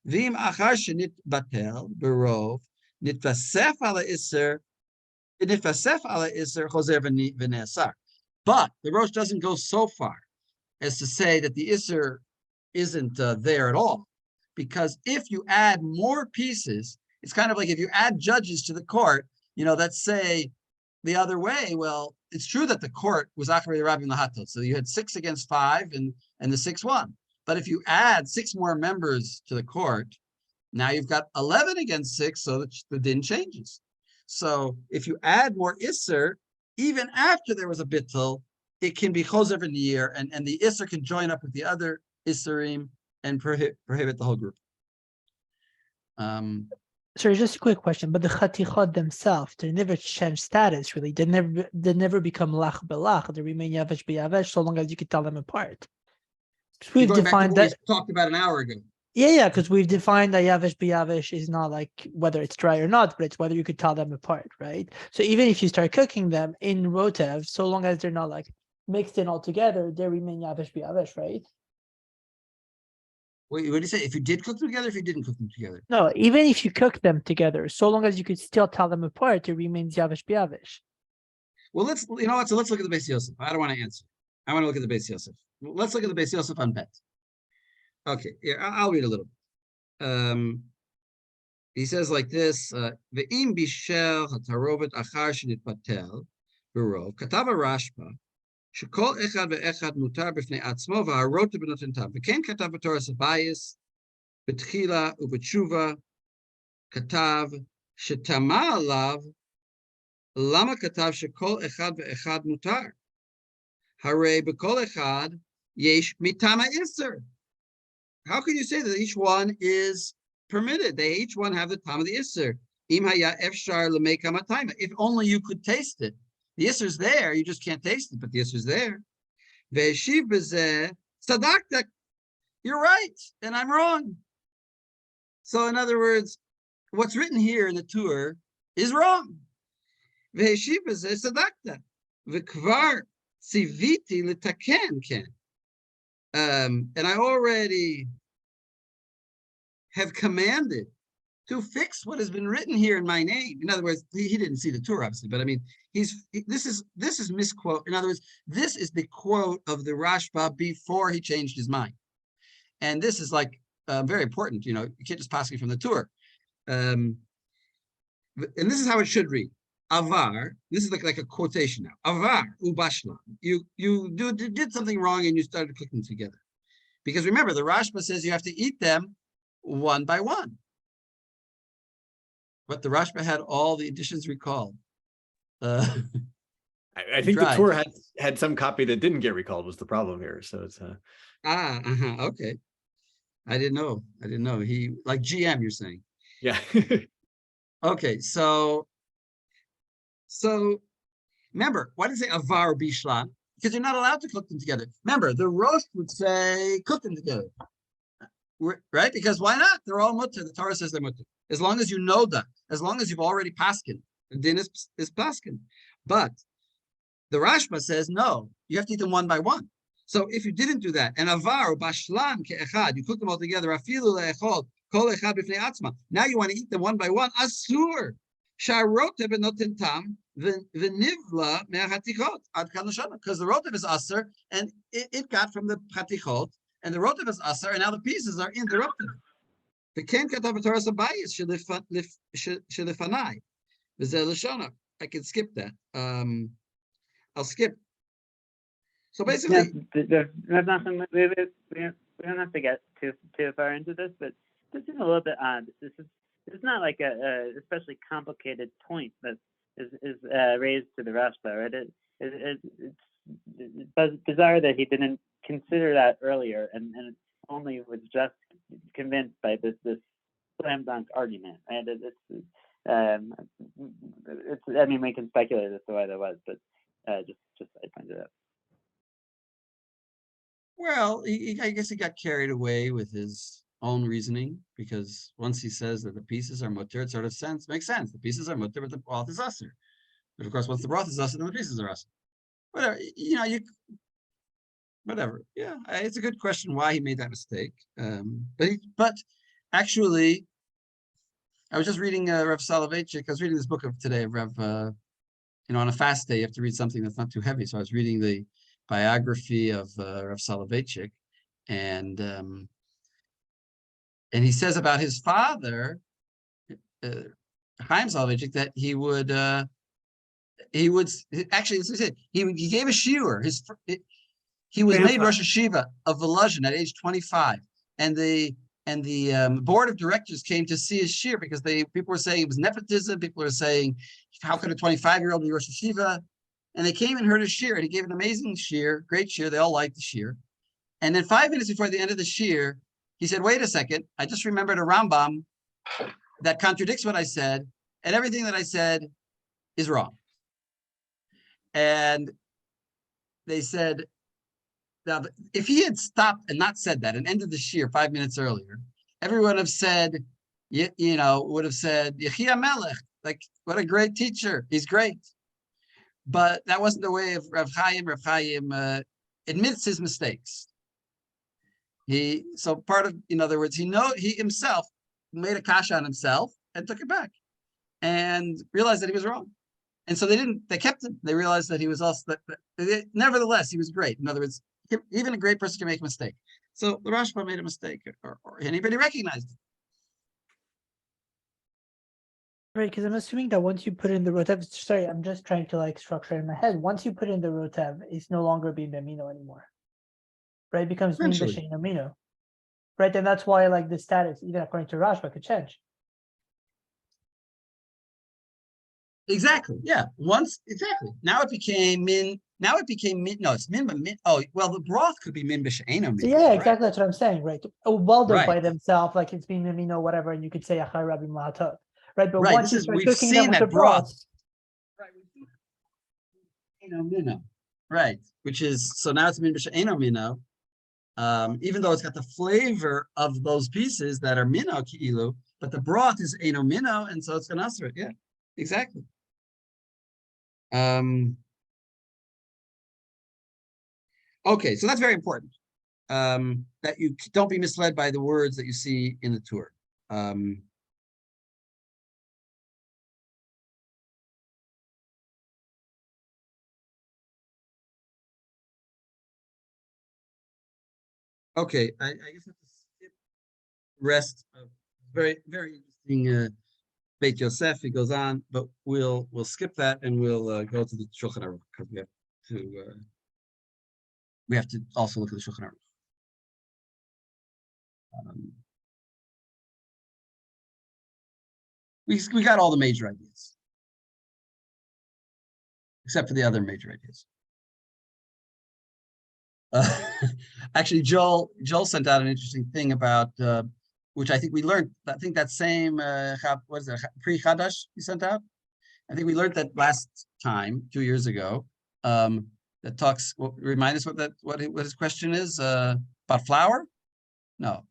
Vim achar shenit batel, berov, nitvasef ala iser, nitvasef ala iser, choser v'nesar. But the Rosh doesn't go so far as to say that the Isser isn't there at all, because if you add more pieces, it's kind of like if you add judges to the court, let's say the other way. Well, it's true that the court was Acharei Rabbi Lahatot, so you had 6 against 5, and the 6 won. But if you add 6 more members to the court, now you've got 11 against 6, so that the din changes. So if you add more Isser, even after there was a bittul, it can be choser in the year, and the Isser can join up with the other Isserim and prohibit the whole group. Sorry, just a quick question. But the chatichot themselves, they never change status, really. They never become lach belach. They remain yavesh beyavesh so long as you can tell them apart. We've defined that. We talked about an hour ago. Yeah, because we've defined that yavesh beyavesh is not like whether it's dry or not, but it's whether you could tell them apart, right? So even if you start cooking them in rotev, so long as they're not like mixed in all together, they remain yavesh beyavesh, right? Wait, what did you say? If you did cook them together, if you didn't cook them together? No, even if you cook them together, so long as you could still tell them apart, it remains yavesh beyavesh. Well, let's look at the Beis Yosef. I don't want to answer. I want to look at the Beis Yosef. Let's look at the Beis Yosef on bet. Okay, here, I'll read a little bit. He says like this: Ve'im bishel hatarovet achar shenitpatel berov katav Rashba shekol echad ve'echad mutar b'fnei atzmo v'harot b'noten tav v'ken katav b'Torah Sabayis b'tchila u'b'tshuva katav shetama alav lama katav shekol echad ve'echad mutar harei b'kol echad yesh mitama iser. How can you say that each one is permitted? They each one have the time of the Isser. If only you could taste it. The Isser's there, you just can't taste it, but the Isser's there. Sadakta, you're right, and I'm wrong. So in other words, what's written here in the Tur is wrong. Sadakta. V'kvar tziviti l'taken ken. And I already have commanded to fix what has been written here in my name. In other words, he didn't see the Torah, obviously, but I mean, this is misquote. In other words, this is the quote of the Rashba before he changed his mind, and this is like very important. You can't just pass it from the Torah. And this is how it should read. Avar, this is like a quotation now. Avar ubashlam. You did something wrong and you started cooking together. Because remember, the Rashba says you have to eat them one by one. But the Rashba had all the additions recalled. I think the Torah had some copy that didn't get recalled was the problem here. So it's okay. I didn't know. He like GM, you're saying. Yeah. Okay, so remember, why does it say avar bishlan? Because you're not allowed to cook them together. Remember, the roast would say cook them together, right? Because why not? They're all mutter. The Torah says they're mutter. As long as you know that, as long as you've already paskin, the din is paskin. But the Rashba says no, you have to eat them one by one. So if you didn't do that, and avar bashlan ke'echad, you cook them all together. Afilu le'echol kol echad b'fnei atzma. Now you want to eat them one by one. Asur. Sharotev b'noten tam v'nivla me'achatichot ad kanashana, because the rotev is aser and it got from the chatichot, and the rotev is aser, and now the pieces are in the rotev. V'ken katav b'Torah Sabayis shelifanai v'zeh l'shana. I can skip that. I'll skip. So basically, we don't have to get too far into this, but this is a little bit odd. It's not like a especially complicated point that is raised to the Rashba, right? It's bizarre that he didn't consider that earlier, and only was just convinced by this slam dunk argument, right? I mean, we can speculate as to why that was, but just I pointed out. Well, I guess he got carried away with his own reasoning, because once he says that the pieces are mutter, it sort of makes sense. The pieces are mutter, but the broth is aser. But of course, once the broth is aser, then the pieces are aser. Whatever, whatever. Yeah, it's a good question why he made that mistake. But actually, I was just reading Rav Soloveitchik. I was reading this book of today, Rav. On a fast day, you have to read something that's not too heavy. So I was reading the biography of Rav Soloveitchik, and and he says about his father, Chaim Soloveitchik, that he would actually, this is it. He gave a shiur. He was made Rosh Hashiva of Volozhin at age 25, and the board of directors came to see his shiur because people were saying it was nepotism. People were saying, how could a 25-year-old be Rosh Hashiva? And they came and heard his shiur, and he gave an amazing shiur, great shiur. They all liked the shiur. And then 5 minutes before the end of the shiur, he said, wait a second, I just remembered a Rambam that contradicts what I said, and everything that I said is wrong. And they said, now, if he had stopped and not said that and ended the shiur 5 minutes earlier, everyone would have said, would have said, Yechia Melech, like, what a great teacher, he's great. But that wasn't the way of Rav Chaim. Rav Chaim admits his mistakes. So part of, in other words, he himself made a kasha on himself and took it back and realized that he was wrong. And so they kept him. They realized that he was also, nevertheless, he was great. In other words, even a great person can make a mistake. So the Rashba made a mistake, or anybody recognized it. Right, because I'm assuming that once you put in the rotev, sorry, I'm just trying to like structure it in my head. Once you put in the rotev, it's no longer being Bemino anymore. Right, it becomes Min B'Shein Amino. Right, and that's why like the status, even according to Rashba, could change. Exactly. Yeah. Exactly. Now it became min. Now it became min. No, it's min. But min. Oh, well, the broth could be min b'she'eno min. Yeah, exactly. That's what I'm saying. Right. Well, they're Right. by themselves, like it's being Amino, whatever, and you could say Achai Rabbi Mahatov. Right, but right. once you start We've cooking seen them with that the broth. Right. Right. Which is so now it's min b'she'eno mino. Even though it's got the flavor of those pieces that are mino ki'ilu, but the broth is eno mino, and so it's gonna answer it. Yeah. Exactly. Okay, so that's very important. That you don't be misled by the words that you see in the tour. Okay, I guess I have to skip rest of very, very interesting Beit Yosef. He goes on, but we'll skip that and we'll go to the Shulchan Aruch because we have to also look at the Shulchan Aruch. We got all the major ideas, except for the other major ideas. Actually, Joel sent out an interesting thing about which I think we learned. I think that same what is it, pre Chadash he sent out. I think we learned that last time 2 years ago. That talks. Remind us what his question is about flour. No,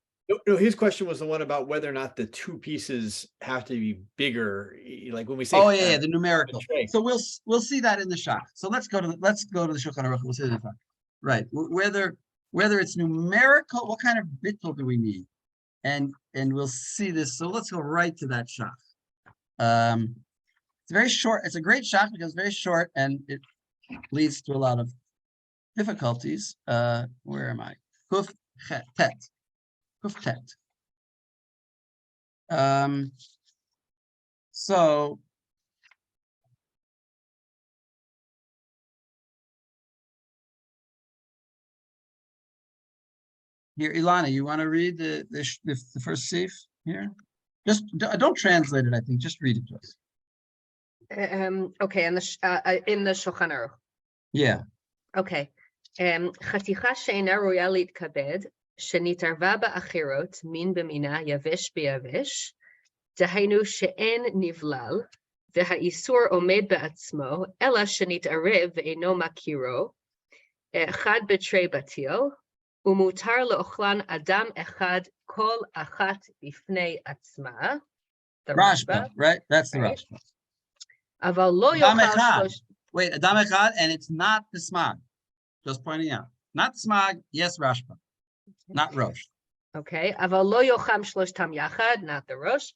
his question was the one about whether or not the two pieces have to be bigger. Like when we say, oh yeah, the numerical. So we'll see that in the shach. So let's go to the Shulchan Aruch. We'll see that. Right, whether it's numerical, what kind of bittul do we need, and we'll see this. So let's go right to that shach. It's very short. It's a great shach because it's very short and it leads to a lot of difficulties. Where am I? Kuf tet. Kuf tet. So here, Ilana, you want to read the first sif here? Just don't translate it. I think just read it to us. Okay, in the Shulchan Aruch. Yeah. Okay. חתיכה שאינה ראויה להתכבד, שנתערבה באחרות, מין במינה, יבש ביבש, דהיינו שאין נבלל, והאיסור עומד בעצמו, אלא שנתערב ואינו מכירו, אחד בתרי בטיל, ומותר לאוכלן אדם אחד כל אחת בפני עצמה. Rashba, right? That's the Rashba. אבל לא יאכל שלוש... Wait, Adam Echad, and it's not the smag. Just pointing out. Not smag, yes, Rashba. Not Rosh. Okay, אבל לא יאכלם שלושתם יחד, not the Rosh.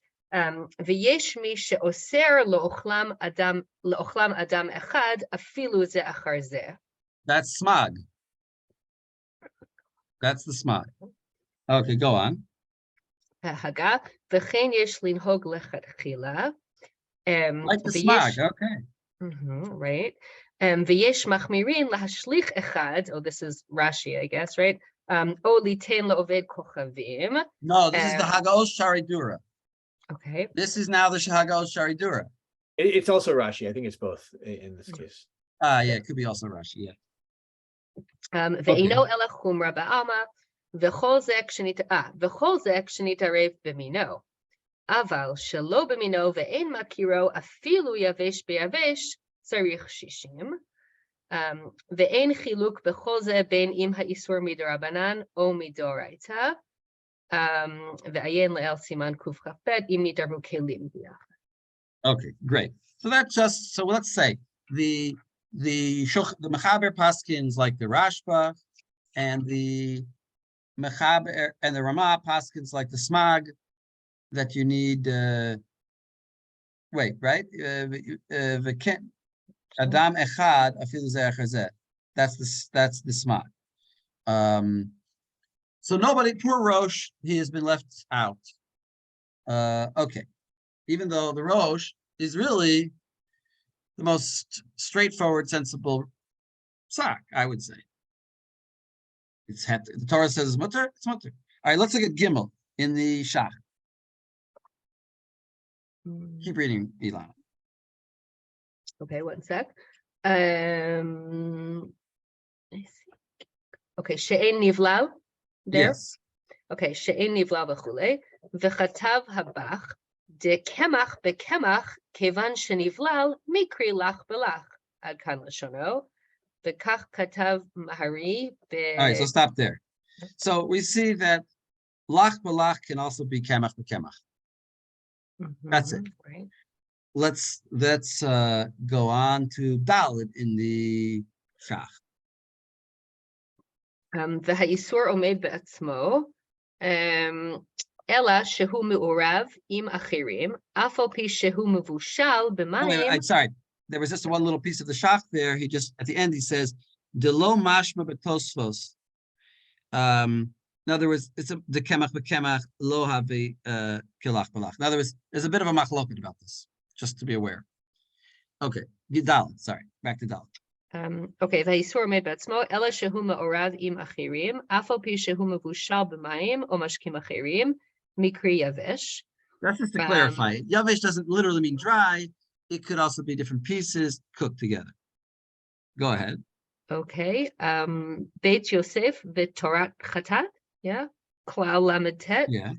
ויש מי שאוסר לאוכלם אדם אחד, אפילו זה אחר זה. That's smag. That's the smag. Okay, go on. בהגה, וכן יש לנהוג לכתחילה. Like the smog, okay. Right. ויש מחמירים להשליך אחד, oh, this is Rashi, I guess, right? או ליתן לעובד כוכבים. No, this is the Hagaos Sharidura. Okay. This is now the Hagaos Sharidura. It's also Rashi. I think it's both in this case. Yeah, it could be also Rashi, yeah. ואינו אלא חומרה בעלמא, וכל זה כשנתערב במינו. אבל שלא במינו ואין מכירו אפילו יבש ביבש, צריך 60. ואין חילוק בכל זה בין אם האיסור מדרבנן או מדאורייתא. ועיין לאל סימן קכ"ב אם נתערבו כלים ביחד. Okay, great. So that's just, so let's say the Mechaber Paskins like the Rashba, and the Mechaber and the Ramah Paskins like the Smag, that you need, right? Adam Echad Afilu Zeh Acher Zeh. That's the Smag. So nobody, poor Rosh, he has been left out. Okay. Even though the Rosh is really the most straightforward, sensible sock, I would say. It's the Torah says it's mutter, it's mutter. All right, let's look at Gimel in the Shach. Keep reading, Elon. Okay, one sec. I see. Okay, she'en nivlav. There? Yes. Okay, she'en nivlav v'chulei. V'chatav habach. דקמח בקמח, כיוון שנבלל, מקרי לך בלך. עד כאן לשונו. וכך כתב מהרי All right, so stop there. So we see that lach b'lach can also be kemach b'kemach. That's it. Right. Let's go on to Dalit in the Shach. והאיסור עומד בעצמו. אלא שהוא מעורב עם אחרים, אף על פי שהוא מבושל במים. I'm sorry, there was just one little piece of the Shach there. He just, at the end, he says, Delo mashma betosfos. In other words, it's a the kemach bekemach lo havi kilach balach. In other words, there's a bit of a machloket about this, just to be aware. Okay, Dalit, sorry, back to Dalit. Okay, והאיסור עומד בעצמו, אלא שהוא מעורב עם אחרים, אף על פי שהוא מבושל במים או משקים אחרים, mikri yavesh. That's just to clarify. Yavesh doesn't literally mean dry. It could also be different pieces cooked together. Go ahead. Okay. Beit Yosef v'Torat Chatat. Yeah. Klal Lamed Tet. Yeah.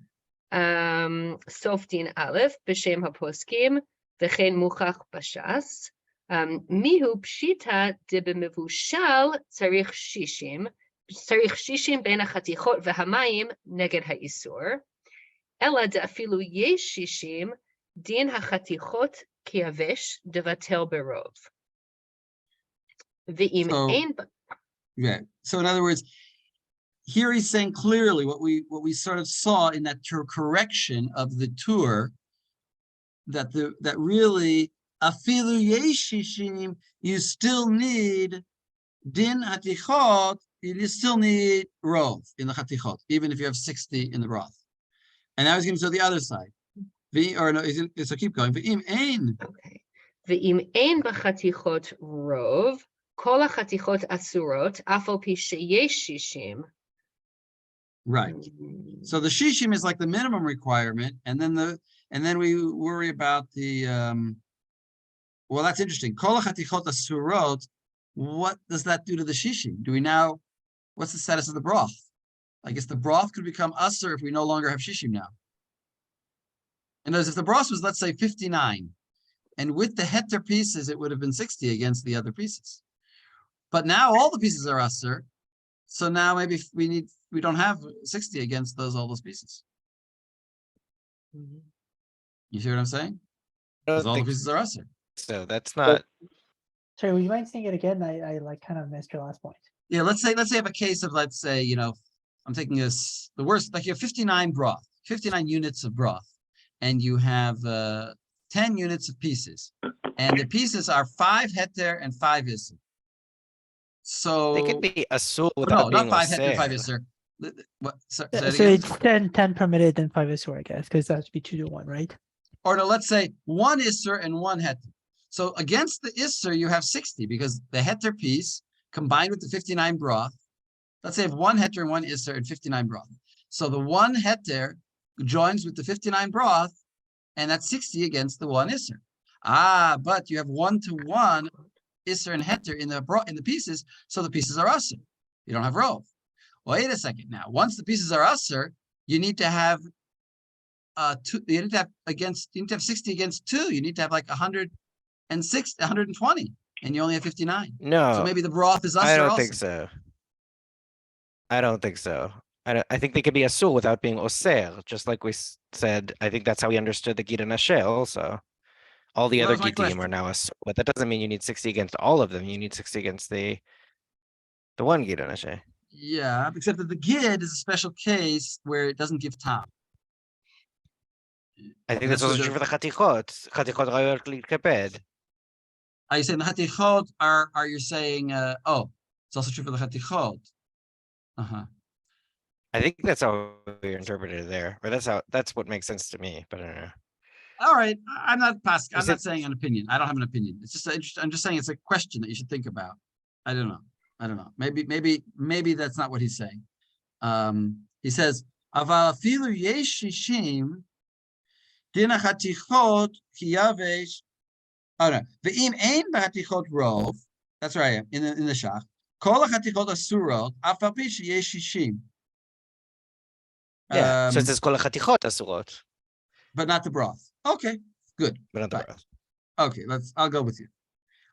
Sof Din Aleph b'Shem HaPoskim v'chein Muchach Bashas. Mihu Pshita de b'Mevushal tzarich shishim ben hachatichot v'hamayim neged ha'isur. אלא דאפילו יש 60, דין החתיכות כיבש דבטל ברוב. ואם אין... Yeah. So in other words, here he's saying clearly what we sort of saw in that correction of the tour, that really afilu yesh 60, you still need din hatichot, you still need rov in the hatichot, even if you have 60 in the broth. And now he's going to show the other side. So keep going. Okay. ואם אין בחתיכות רוב, כל החתיכות אסורות, אף על פי שיש 60. Right. So the shishim is like the minimum requirement, and then we worry about the well, that's interesting. Kol hachatichot asurot, what does that do to the shishim? Do we now, what's the status of the broth? I guess the broth could become usser if we no longer have shishim now. And as if the broth was, let's say, 59, and with the heter pieces, it would have been 60 against the other pieces. But now all the pieces are usser, so now maybe we don't have 60 against all those pieces. You see what I'm saying? Because all the pieces are usser. So that's not. Sorry, would you mind saying it again? I like kind of missed your last point. Yeah, let's say I have a case of, let's say, I'm taking the worst, like you have 59 broth, 59 units of broth, and you have 10 units of pieces, and the pieces are 5 heter and 5 isser. So They could be asur no, without not being 5 heter and 5 osir. isser. What? So it's 10 permitted and 5 isur, I guess, because that would be 2 to 1, right? Or no, let's say 1 isur and 1 heter. So against the isur, you have 60 because the heter piece combined with the 59 broth. Let's say you have 1 heter and 1 isur and 59 broth. So the 1 heter joins with the 59 broth, and that's 60 against the 1 isur. But you have 1-to-1 isur and heter in the pieces, so the pieces are usur. You don't have rov. Wait a second now. Once the pieces are usur, you need to have 60 against 2. You need to have like 120, and you only have 59. No. So maybe the broth is usur. I don't think so. I don't think so. I think they could be asur without being oser, just like we said. I think that's how we understood the Gid and Asher also. All the other Gidim are now asur, but that doesn't mean you need 60 against all of them. You need 60 against the one Gid and Asher. Yeah, except that the Gid is a special case where it doesn't give time. I think that's also true for the Chatichot. Chatichot rayot likaped. Are you saying the Chatichot are you saying, it's also true for the Chatichot? I think that's how we interpreted it there, or that's what makes sense to me, but I don't know. All right, I'm not saying an opinion. I don't have an opinion. It's just interesting. I'm just saying it's a question that you should think about. I don't know. Maybe that's not what he's saying. He says, "Aval afilu yesh shishim dina chatichot kiyavesh." Oh no, ve'im ein b'chatichot rov. That's right. In the shach, kol chatichot asurot afal pi sheyesh shishim. Yeah, so it says kol chatichot asurot, but not the broth. Okay, good. But not the broth. Okay, I'll go with you.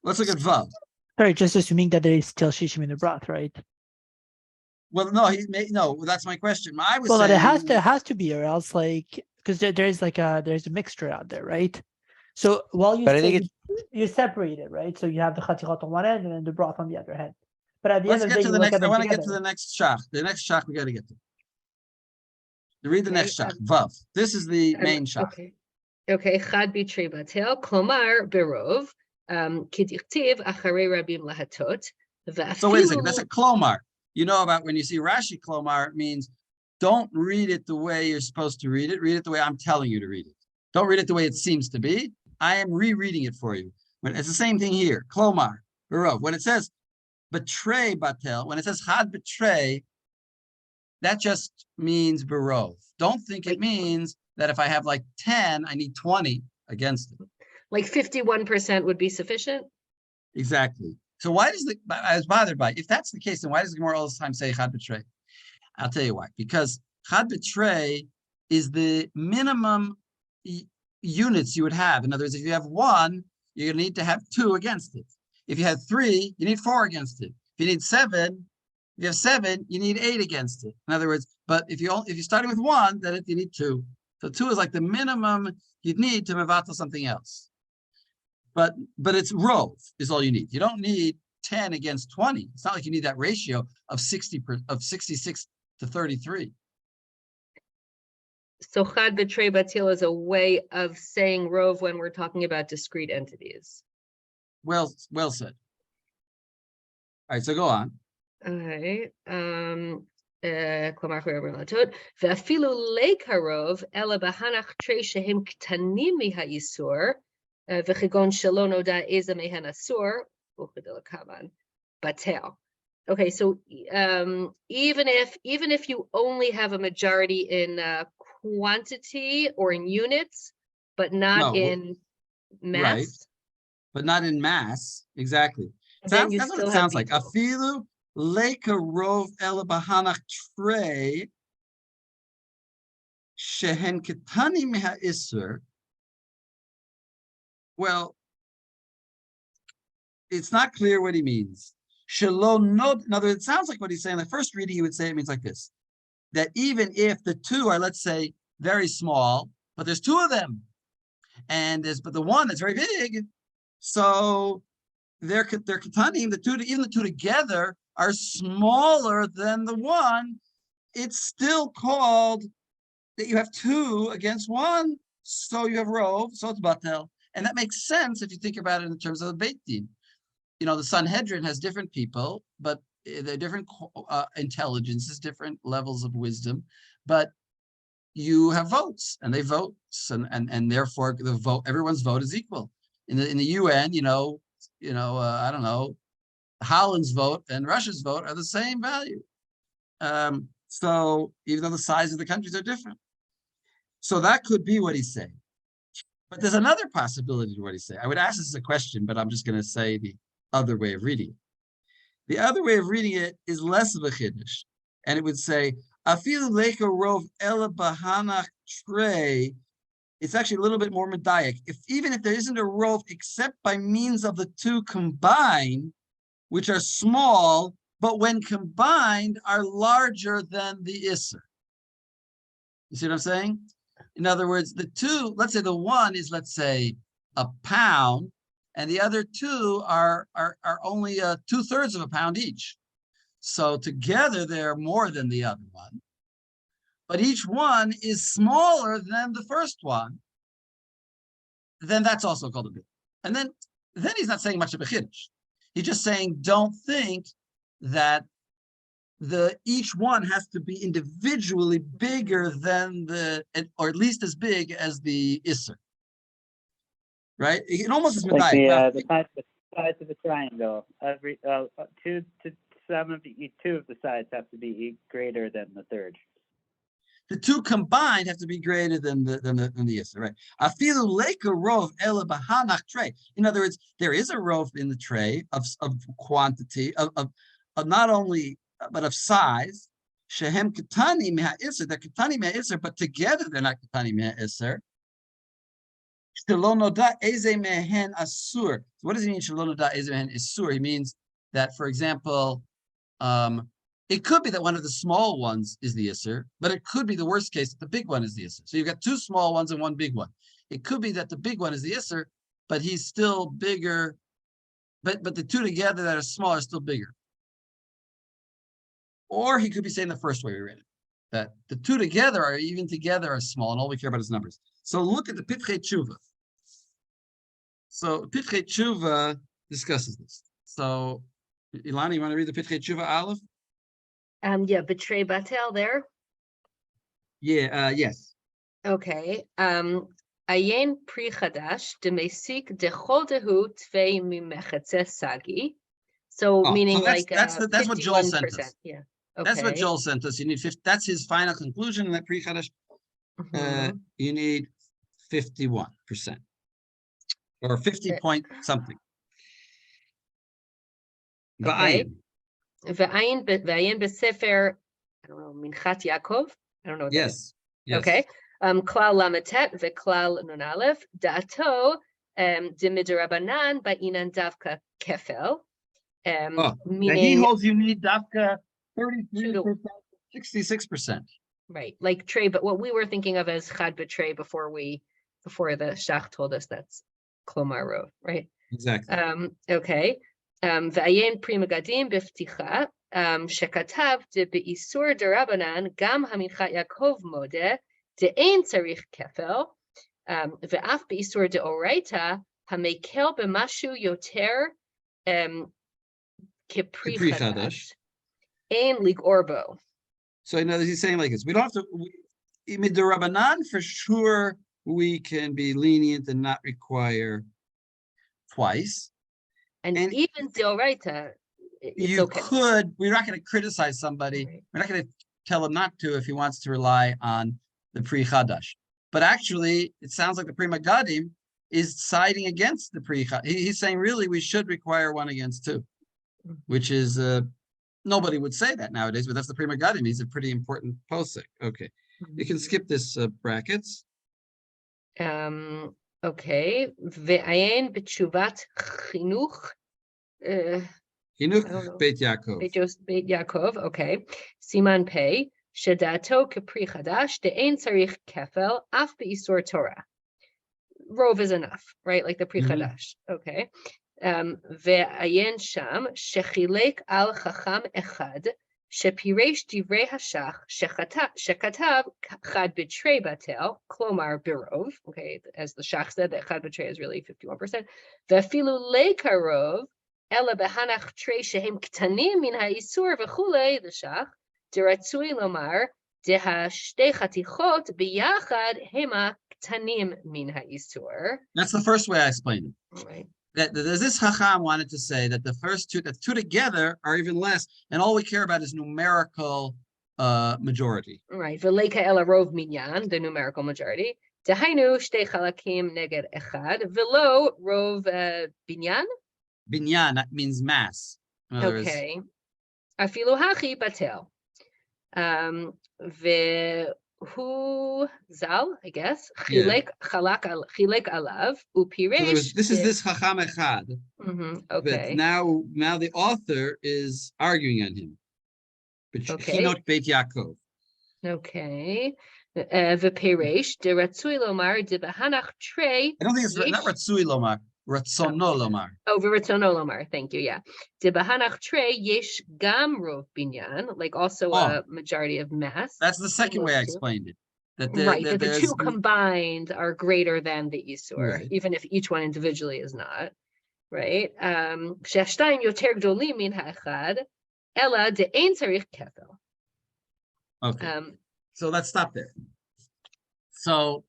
Let's look at Vav. Sorry, just assuming that there is still shishim in the broth, right? Well, no, that's my question. I was saying, it has to be, or else because there's a mixture out there, right? So while you separate it, right? So you have the chatichot on one end and then the broth on the other end. But at the end of the day, I want to get to the next shach. The next shach we got to get to. Read the next shach. Vav. This is the main shach. Okay. Chad bitrei batel klomar berov kidichtiv acharei rabim lahatot. So wait a second. That's a klomar. You know about when you see Rashi klomar, it means don't read it the way you're supposed to read it. Read it the way I'm telling you to read it. Don't read it the way it seems to be. I am rereading it for you. It's the same thing here. Klomar berov. When it says betray batel, when it says chad betray, that just means berov. Don't think it means that if I have like 10, I need 20 against it. Like 51% would be sufficient? Exactly. So why does I was bothered by, if that's the case, then why does the Gemara all the time say chad betray? I'll tell you why. Because chad betray is the minimum units you would have. In other words, if you have 1, you're going to need to have 2 against it. If you have 3, you need 4 against it. If you need 7, if you have 7, you need 8 against it. In other words, but if you're starting with 1, then you need 2. So 2 is like the minimum you'd need to mevatel something else. But it's rov is all you need. You don't need 10 against 20. It's not like you need that ratio of 66 to 33. So chad betray batil is a way of saying rov when we're talking about discrete entities. Well said. All right, so go on. All right. כלומר, ואפילו לקרוב, אלא בהנח תרי שהם קטנים מהאיסור, וכגון שלא נודע איזה מהן אסור, וכדלקמן, בטל. Okay, so even if you only have a majority in quantity or in units, but not in mass. Right, but not in mass, exactly. That's what it sounds like. Afilu Leka rov el bahanach trey shehen ketani meha isur. Well, it's not clear what he means. Shalom no. In other words, it sounds like what he's saying. The first reading, he would say it means like this: that even if the 2 are, let's say, very small, but there's 2 of them, and but the 1 that's very big, so they're ketanim. Even the two together are smaller than the 1, it's still called that you have 2 against 1, so you have rov, so it's batel. And that makes sense if you think about it in terms of the Beit Din. The Sanhedrin has different people, but they're different intelligences, different levels of wisdom, but you have votes, and they vote, and therefore the vote, everyone's vote is equal. In the UN, I don't know, Holland's vote and Russia's vote are the same value. So even though the size of the countries are different. So that could be what he's saying. But there's another possibility to what he's saying. I would ask this as a question, but I'm just going to say the other way of reading it. The other way of reading it is less of a chiddush, and it would say, Afilu leka rov ela bahanach trei. It's actually a little bit more medayik. Even if there isn't a rov except by means of the two combined, which are small, but when combined are larger than the isser. You see what I'm saying? In other words, the two, let's say the one is, let's say, a pound, and the other two are only 2/3 of a pound each. So together they're more than the other one. But each one is smaller than the first one. Then that's also called a bit. And then he's not saying much of a chiddush. He's just saying, don't think that each one has to be individually bigger than or at least as big as the isser. Right? It almost is like medayik. the sides of the triangle. Every two of the sides have to be greater than the third. The two combined have to be greater than the isser, right? Afilu leka rov ela bahanach trei. In other words, there is a rov in the tray of quantity of not only but of size. Shehem katani meha isser. They're katani meha isser, but together they're not katani meha isser. Shelo noda eze mehen asur. What does he mean? Shelo noda eze mehen asur. He means that, for example, it could be that one of the small ones is the isser, but it could be the worst case that the big one is the isser. So you've got two small ones and one big one. It could be that the big one is the isser, but he's still bigger. But the two together that are small are still bigger. Or he could be saying the first way we read it, that the two together are small, and all we care about is numbers. So look at the Pitchei Tshuva. So Pitchei Tshuva discusses this. So Ilana, you want to read the Pitchei Tshuva Aleph? Yeah, Betrei Batel there. Yeah, yes. Okay. Ayen Pri Chadash Demesik Dechol Dehu Tvei Mimechetze Sagi. So meaning so that's what Joel sent us. Yeah. Okay. That's what Joel sent us. You need 50. That's his final conclusion in that Pri Chadash. You need 51%. Or 50 point something. Okay. V'ayin b'sefer, I don't know, Minchat Yaakov. I don't know what that is. Yes. Okay. Klal Lametet v'klal Nun Aleph Da'ato d'midrabanan ba'inan davka kefel. Meaning he holds you need davka 33%, 66%. Right, like tray, but what we were thinking of as chad b'tray before the Shach told us that's klomar rov, right? Exactly. Okay. V'ayin pri megadim b'fticha shekatav de be'isur derabanan gam haminchat Yaakov modeh de'ein tzarich kefel ve'af be'isur de'oraita hamekel b'mashu yoter kepri chadash ein ligorbo. So in other words, he's saying like this: we don't have to. Mid the Rabbanan, for sure, we can be lenient and not require twice. And even Deoraita, you okay. could. We're not going to criticize somebody. Right. We're not going to tell him not to if he wants to rely on the Pri Chadash. But actually, it sounds like the Pri Magadim is siding against the Pri Chadash. He's saying really we should require one against two, which is nobody would say that nowadays, but that's the Pri Magadim. He's a pretty important posek. Okay, you can skip this brackets. Okay. Ve'ayin b'tshuvat chinuch. Chinuch Beit Yaakov. Beit Yaakov. Okay. Siman Pei. Shedato kepri chadash de'ein tzarich kefel af be'isur Torah. Rov is enough, right? Like the pri chadash. Okay. Ve'ayin sham shechilek al chacham echad shepiresh divrei hashach shekatav chad b'trei batel klomar birov. Okay, as the shach said, that chad b'trei is really 51%. Ve'afilu leikarov Ela behanach trei shehem ktanim min ha'isur v'chulei l'shach, deratzui lomar, deha shtei chatichot biyachad hema ktanim min ha'isur. That's the first way I explained it. Right. That this Chacham wanted to say that the first two, the two together are even less, and all we care about is numerical majority. Right. V'leika ela rov minyan, the numerical majority. Dehainu shtei chalakim neged echad, v'lo rov binyan. Binyan, that means mass. In other words, Okay. Afilu hachi batel. Vehu zal, I guess. Chilek chilek alav upiresh. this is this Chacham Echad. Okay. But now the author is arguing on him. Okay. Chinot Beit Yaakov. Okay. V'piresh deratzui lomar debahanach trei. I don't think it's not Ratzui Lomar, Ratzono Lomar. Oh, v'ratzono lomar. Thank you. Yeah. Debahanach trei yesh gam rov binyan, like also a majority of mass. That's the second way I explained it. That the two combined are greater than the Isur, Right. even if each one individually is not. Right. Shashtayim yoter gdolim min ha'echad, ela de'ein tzarich kefel. Okay. So let's stop there. So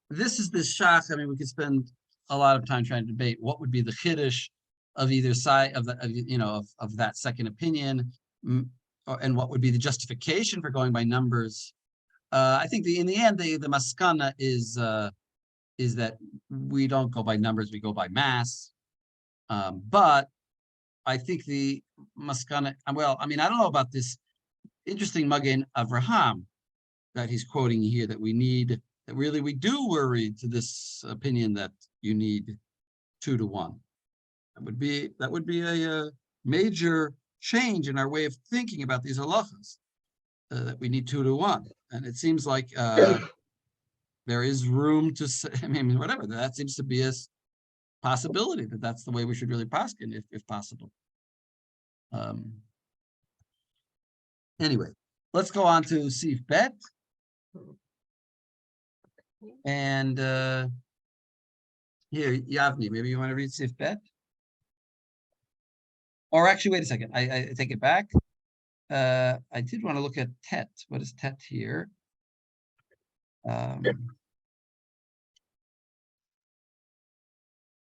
this is the shach. I mean, we could spend a lot of time trying to debate what would be the chiddush of either side of that second opinion, and what would be the justification for going by numbers. I think in the end, the maskana is that we don't go by numbers, we go by mass. But I think the maskana, well, I mean, I don't know about this interesting Magen Avraham that he's quoting here, that we do worry to this opinion that you need 2 to 1. That would be a major change in our way of thinking about these halachas, that we need 2 to 1. And it seems like there is room to say, I mean, whatever, that seems to be a possibility that that's the way we should really paskin, if possible. Anyway, let's go on to Sif Bet. And here, Yavni, maybe you want to read Sif Bet? Or actually, wait a second, I take it back. I did want to look at Tet. What is Tet here?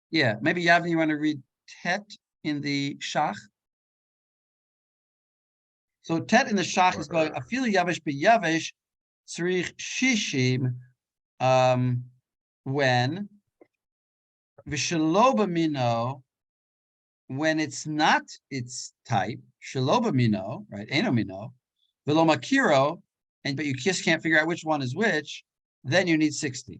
Yeah, maybe Yavni, you want to read Tet in the Shach? So Tet in the Shach is going, Afilu Yavesh beYavesh Tzrich Shishim, when V'shelo b'mino, when it's not its type, shelo b'mino, right? Eno mino, v'lo makiro, but you just can't figure out which one is which, then you need 60.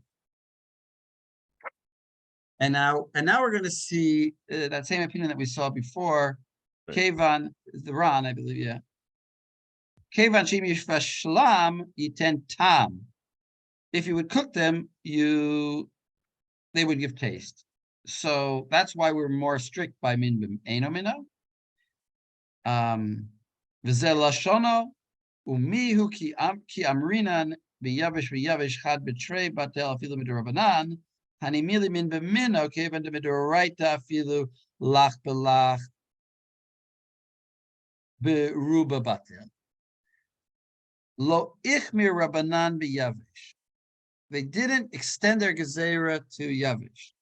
And now we're going to see that same opinion that we saw before. Kevan is the Ran, I believe, yeah. Kevan shim yishvashlam yiten tam. If you would cook them, they would give taste. So that's why we're more strict by min eno mino. V'zel lashono umihu ki amrinan b'yavesh chad betrei batel afilu midorabanan hanimili min b'mino kevan de midoraita afilu lach belach beruba batel lo ichmir rabanan b'yavesh. They didn't extend their gezerah to yavish.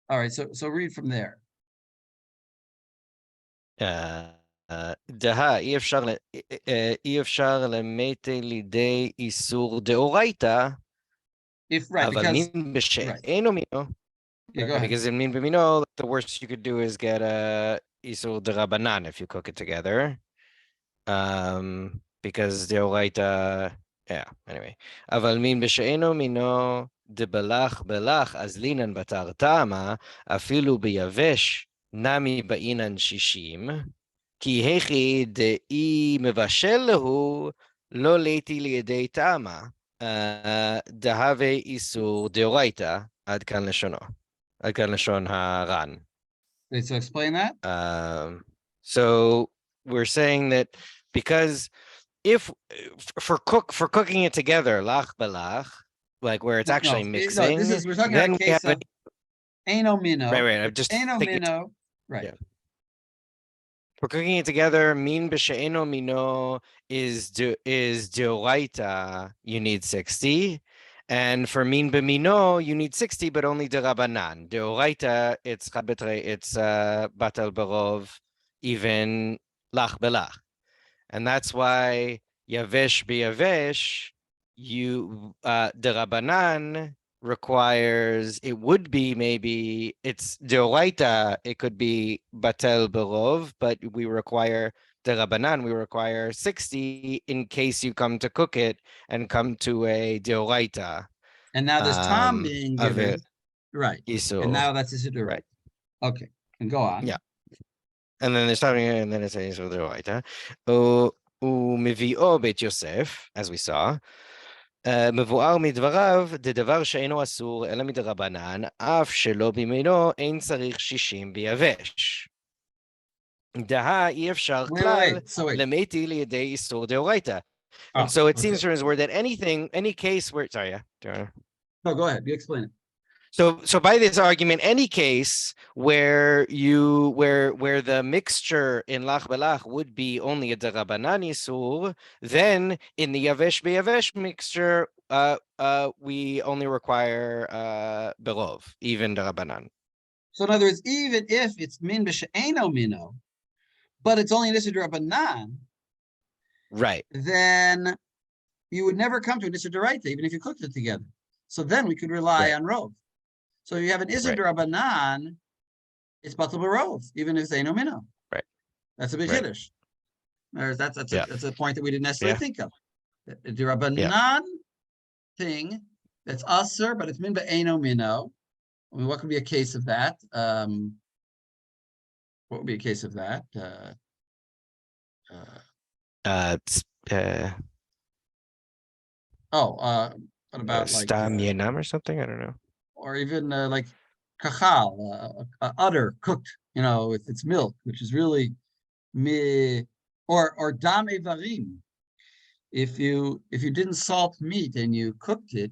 All right, so read from there. Deah, אי אפשר למתי לידי איסור דאורייתא, אבל מין בשאינו מינו. Because in min b'mino, the worst you could do is get a isur derabanan if you cook it together. Because deoraita, yeah, anyway. אבל min בשאינו מינו דבלח בלח, אז לינן בתר טעמה, אפילו ביבש נמי באינן 60, כי היכי דאי מבשל להו, לא ליתי לידי טעמה, דהווה איסור דאורייתא, עד כאן לשונו. עד כאן לשון הר"ן. So explain that. So we're saying that because if for cooking it together, lach belach, like where it's actually mixing, we're talking about a case of eno mino. Right. I'm just eno mino. Right. Yeah. For cooking it together, min b'she'eno mino is deoraita, you need 60. And for min b'mino, you need 60, but only derabanan. Deoraita, it's batal barov, even lach belach. And that's why yavesh b'yavesh, you derabanan requires, it would be maybe, it's deoraita, it could be batel berov, but we require derabanan, we require 60 in case you come to cook it and come to a deoraita. And now there's Tom being given, right? Isur. And now that's Isur Right. Okay, and go on. Yeah. And then there's something, and then it says deoraita. Umivio bet Yosef, as we saw. מבואר מדבריו, דדבר שאינו אסור, אלא מדרבנן, אף שלא במינו, אין צריך 60 ביבש. דהה אי אפשר כלל, למתי לידי איסור דאורייתא. And so it seems from his word that any case where, sorry, yeah. No, go ahead, you explain it. So by this argument, any case where the mixture in lach belach would be only a derabanan isur, then in the yavesh beyavesh mixture, we only require berov, even derabanan. So in other words, even if it's min b'she'eno mino, but it's only an isur derabanan, right? Then you would never come to an isur deraita, even if you cooked it together. So then we could rely on rov. So you have an Isur D'Rabbanan, it's Batal B'Rov, even if it's Eino Mino. Right. That's a big Kiddush. That's a point that we didn't necessarily think of. The D'Rabbanan thing, that's Asur, but it's Min B'Eino Mino. I mean, what could be a case of that? What would be a case of that? What about like Stam Yenam or something? I don't know. Or even like kachal, udder cooked, with its milk, which is really or dam evarim. If you didn't salt meat and you cooked it,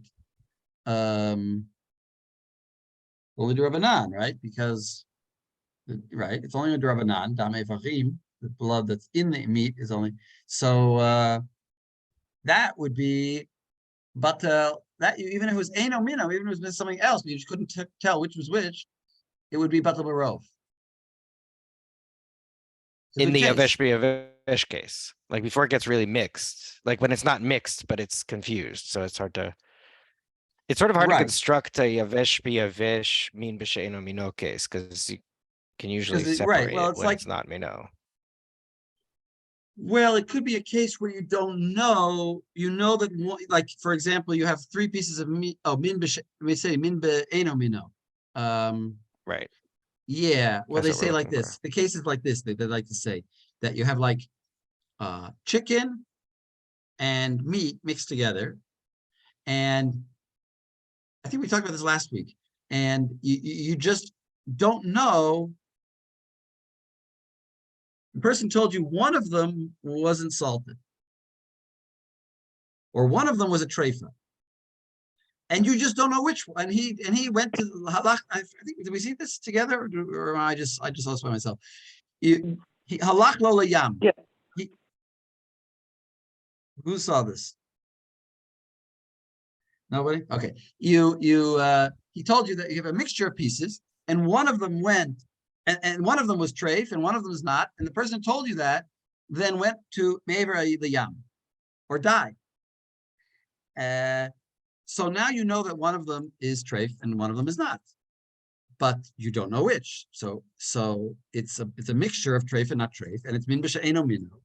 only d'Rabbanan, right? Because it's only a d'Rabbanan, dam evarim, the blood that's in the meat is only so that would be batel. That even if it was Eino Mino, even if it was something else, but you just couldn't tell which was which, it would be Batal B'Rov. In the Yavesh B'Yavesh case, like before it gets really mixed, like when it's not mixed, but it's confused. So it's sort of hard to construct a Yavesh B'Yavesh Min B'She'eno Mino case, because you can usually separate it when it's not Mino. Well, it could be a case where you don't know. You know that, like for example, you have 3 pieces of meat. Oh, min be'eno mino. Right. Yeah. Well, they say like this. The case is like this. They like to say that you have like chicken and meat mixed together, and I think we talked about this last week. And you just don't know. The person told you one of them wasn't salted, or one of them was a treifa, and you just don't know which one. And he went to halach. I think, did we see this together, or I just saw this by myself? Halach lo layam. Yeah. Who saw this? Nobody. Okay. He told you that you have a mixture of pieces, and one of them went. And one of them was treif, and one of them is not. And the person who told you that then went to Me'ever the Yam, or died. So now you know that one of them is treif and one of them is not, but you don't know which. So it's a mixture of treif and not treif, and it's min b'she'eno mino.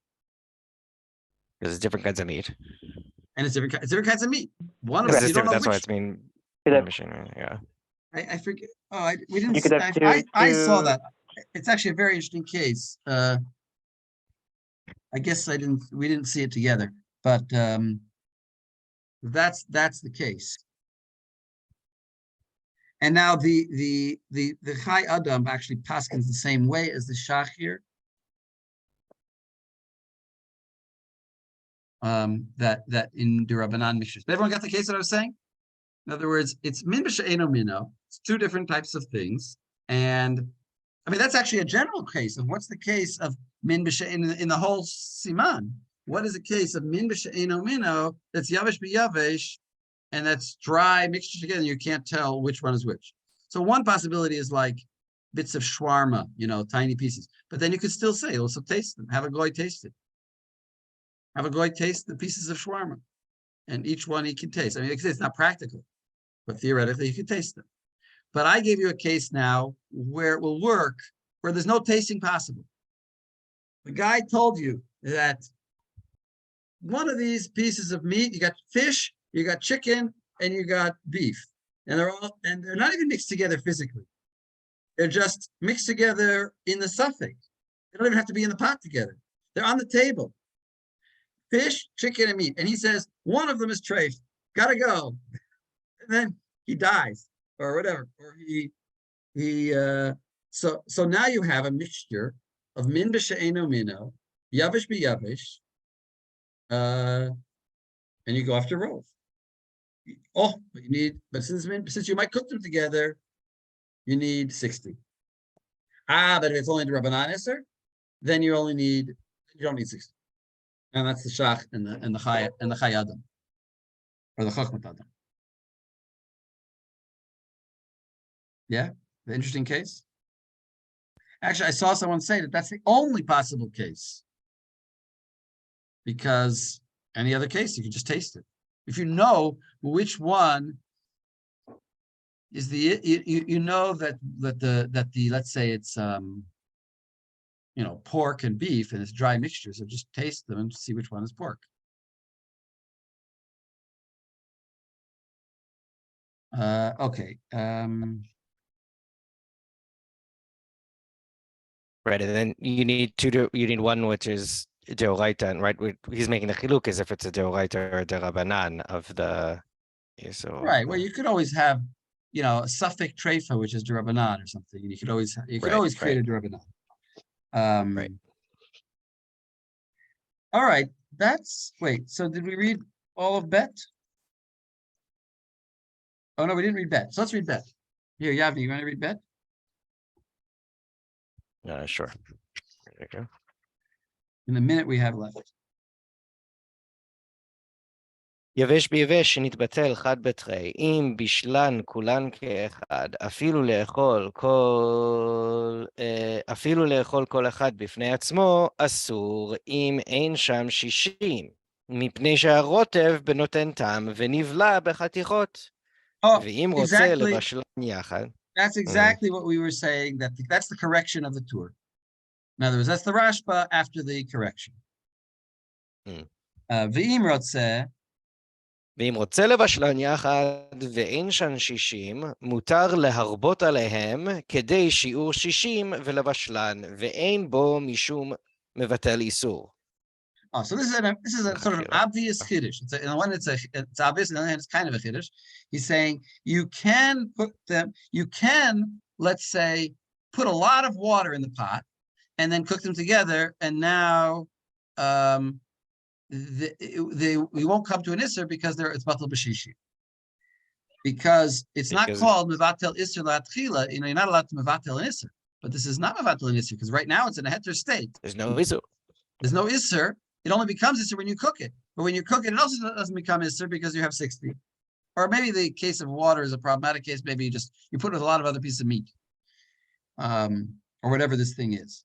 Because it's different kinds of meat. And it's different kinds of meat. One of them you don't know that's which. why it's min b'she'eno. Yeah. I forget. Oh, we didn't. I saw that. It's actually a very interesting case. I guess we didn't see it together, but that's the case. And now the Chai Adam actually paskins the same way as the Shach here. That in the Rabbanan mixtures. But everyone got the case that I was saying? In other words, it's min b'she'eno mino. It's 2 different types of things, and I mean, that's actually a general case of what's the case of min in the whole siman. What is the case of min b'she'eno mino that's yavesh b'yavesh, and that's dry mixture together, and you can't tell which one is which. So one possibility is like bits of shawarma, tiny pieces. But then you could still say, also taste them. Have a goy taste it. Have a goy taste the pieces of shawarma. And each one he can taste. I mean, it's not practical, but theoretically you can taste them. But I gave you a case now where it will work, where there's no tasting possible. The guy told you that one of these pieces of meat, you got fish, you got chicken, and you got beef. And they're not even mixed together physically. They're just mixed together in the suffix. They don't even have to be in the pot together. They're on the table. Fish, chicken, and meat. And he says, one of them is treif. Gotta go. And then he dies or whatever. Or so now you have a mixture of min b'she'eno mino, yavish b'yavish, and you go after rov. Oh, but since you might cook them together, you need 60. But if it's only the Rabbanan Isser, then you don't need 60. And that's the Shach and the Chayadam, or the Chachmat Adam. Yeah, the interesting case. Actually, I saw someone say that that's the only possible case. Because any other case, you can just taste it. If you know which one is you know that let's say it's pork and beef and it's dry mixture, so just taste them and see which one is pork. Okay. Right, and then you need one which is deoraita, right? He's making the chiluk as if it's a deoraita or a derabanan of the. Right. Well, you could always have, a suffix treifa, which is derabanan or something. You could always create a derabanan. Right. All right. Wait. So did we read all of Bet? Oh no, we didn't read Bet. So let's read Bet. Here, Yavi, you want to read Bet? Sure. There you go. In the minute we have left. יבש ביבש שנתבטל חד בתרי, אם בשלן כולן כאחד, אפילו לאכול כל אחד בפני עצמו, אסור אם אין שם 60, מפני שהרוטב בנותן טעם ונבלע בחתיכות. ואם רוצה לבשלן יחד. That's exactly what we were saying, that's the correction of the tour. In other words, that's the Rashba after the correction. ואם רוצה, ואם רוצה לבשלן יחד ואין שם 60, מותר להרבות עליהם כדי שיעור 60 ולבשלן, ואין בו משום מבטל איסור. Oh, so this is a sort of obvious chiddush. On the one it's obvious, and on the other hand it's kind of a chiddush. He's saying you can let's say, put a lot of water in the pot and then cook them together, and now we won't come to an isser because it's batal b'shishi. Because it's not called mevatel isser la'atchila. You're not allowed to mevatel an isser. But this is not mevatel an isser because right now it's in a heter state. There's no isser. There's no isser. It only becomes isser when you cook it. But when you cook it, it also doesn't become isser because you have 60. Or maybe the case of water is a problematic case. Maybe you put it with a lot of other pieces of meat, or whatever this thing is.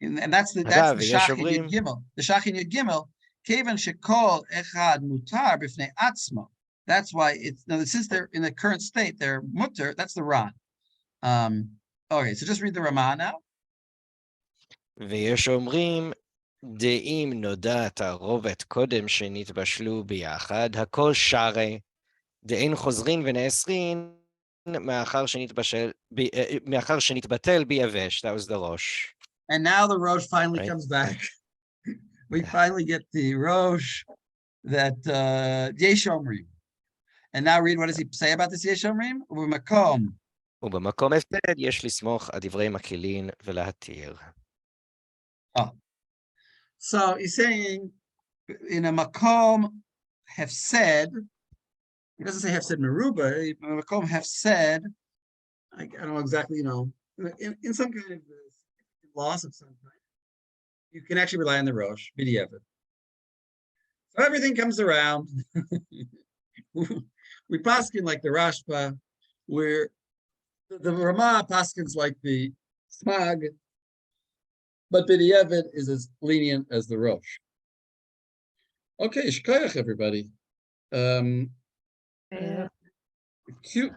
And that's the Shach in Yud Gimel. The Shach in Yud Gimel, Kevan shekol echad mutar b'fnei atzmo. That's why since they're in the current state, they're mutar. That's the Ran. Okay, so just read the Ramah now. ויש אומרים, דאם נודע תערובת קודם שנתבשלו ביחד, הכל שרי, דאין חוזרין ונאסרין, מאחר שנתבטל ביבש. That was the Rosh. And now the Rosh finally comes back. We finally get the Rosh that Yesh Omrim. And now read, what does he say about this Yesh Omrim? ובמקום הפסד יש לסמוך על דברי מקילין ולהתיר. So he's saying in a makom hefsed, he doesn't say hefsed meruba, makom hefsed, I don't know exactly, in some kind of loss of some kind, you can actually rely on the Rosh, B'diavad. So everything comes around. We paskin like the Rashba, where the Ramah paskins like the Smag, but B'diavad is as lenient as the Rosh. Okay, shkoyach everybody. A cute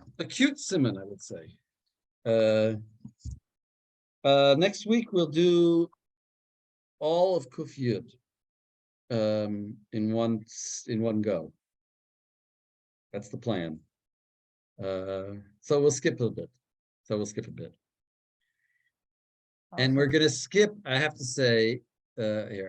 Siman, I would say. Next week we'll do all of Kuf Yud in one go. That's the plan. So we'll skip a bit. And we're gonna skip, I have to say, here,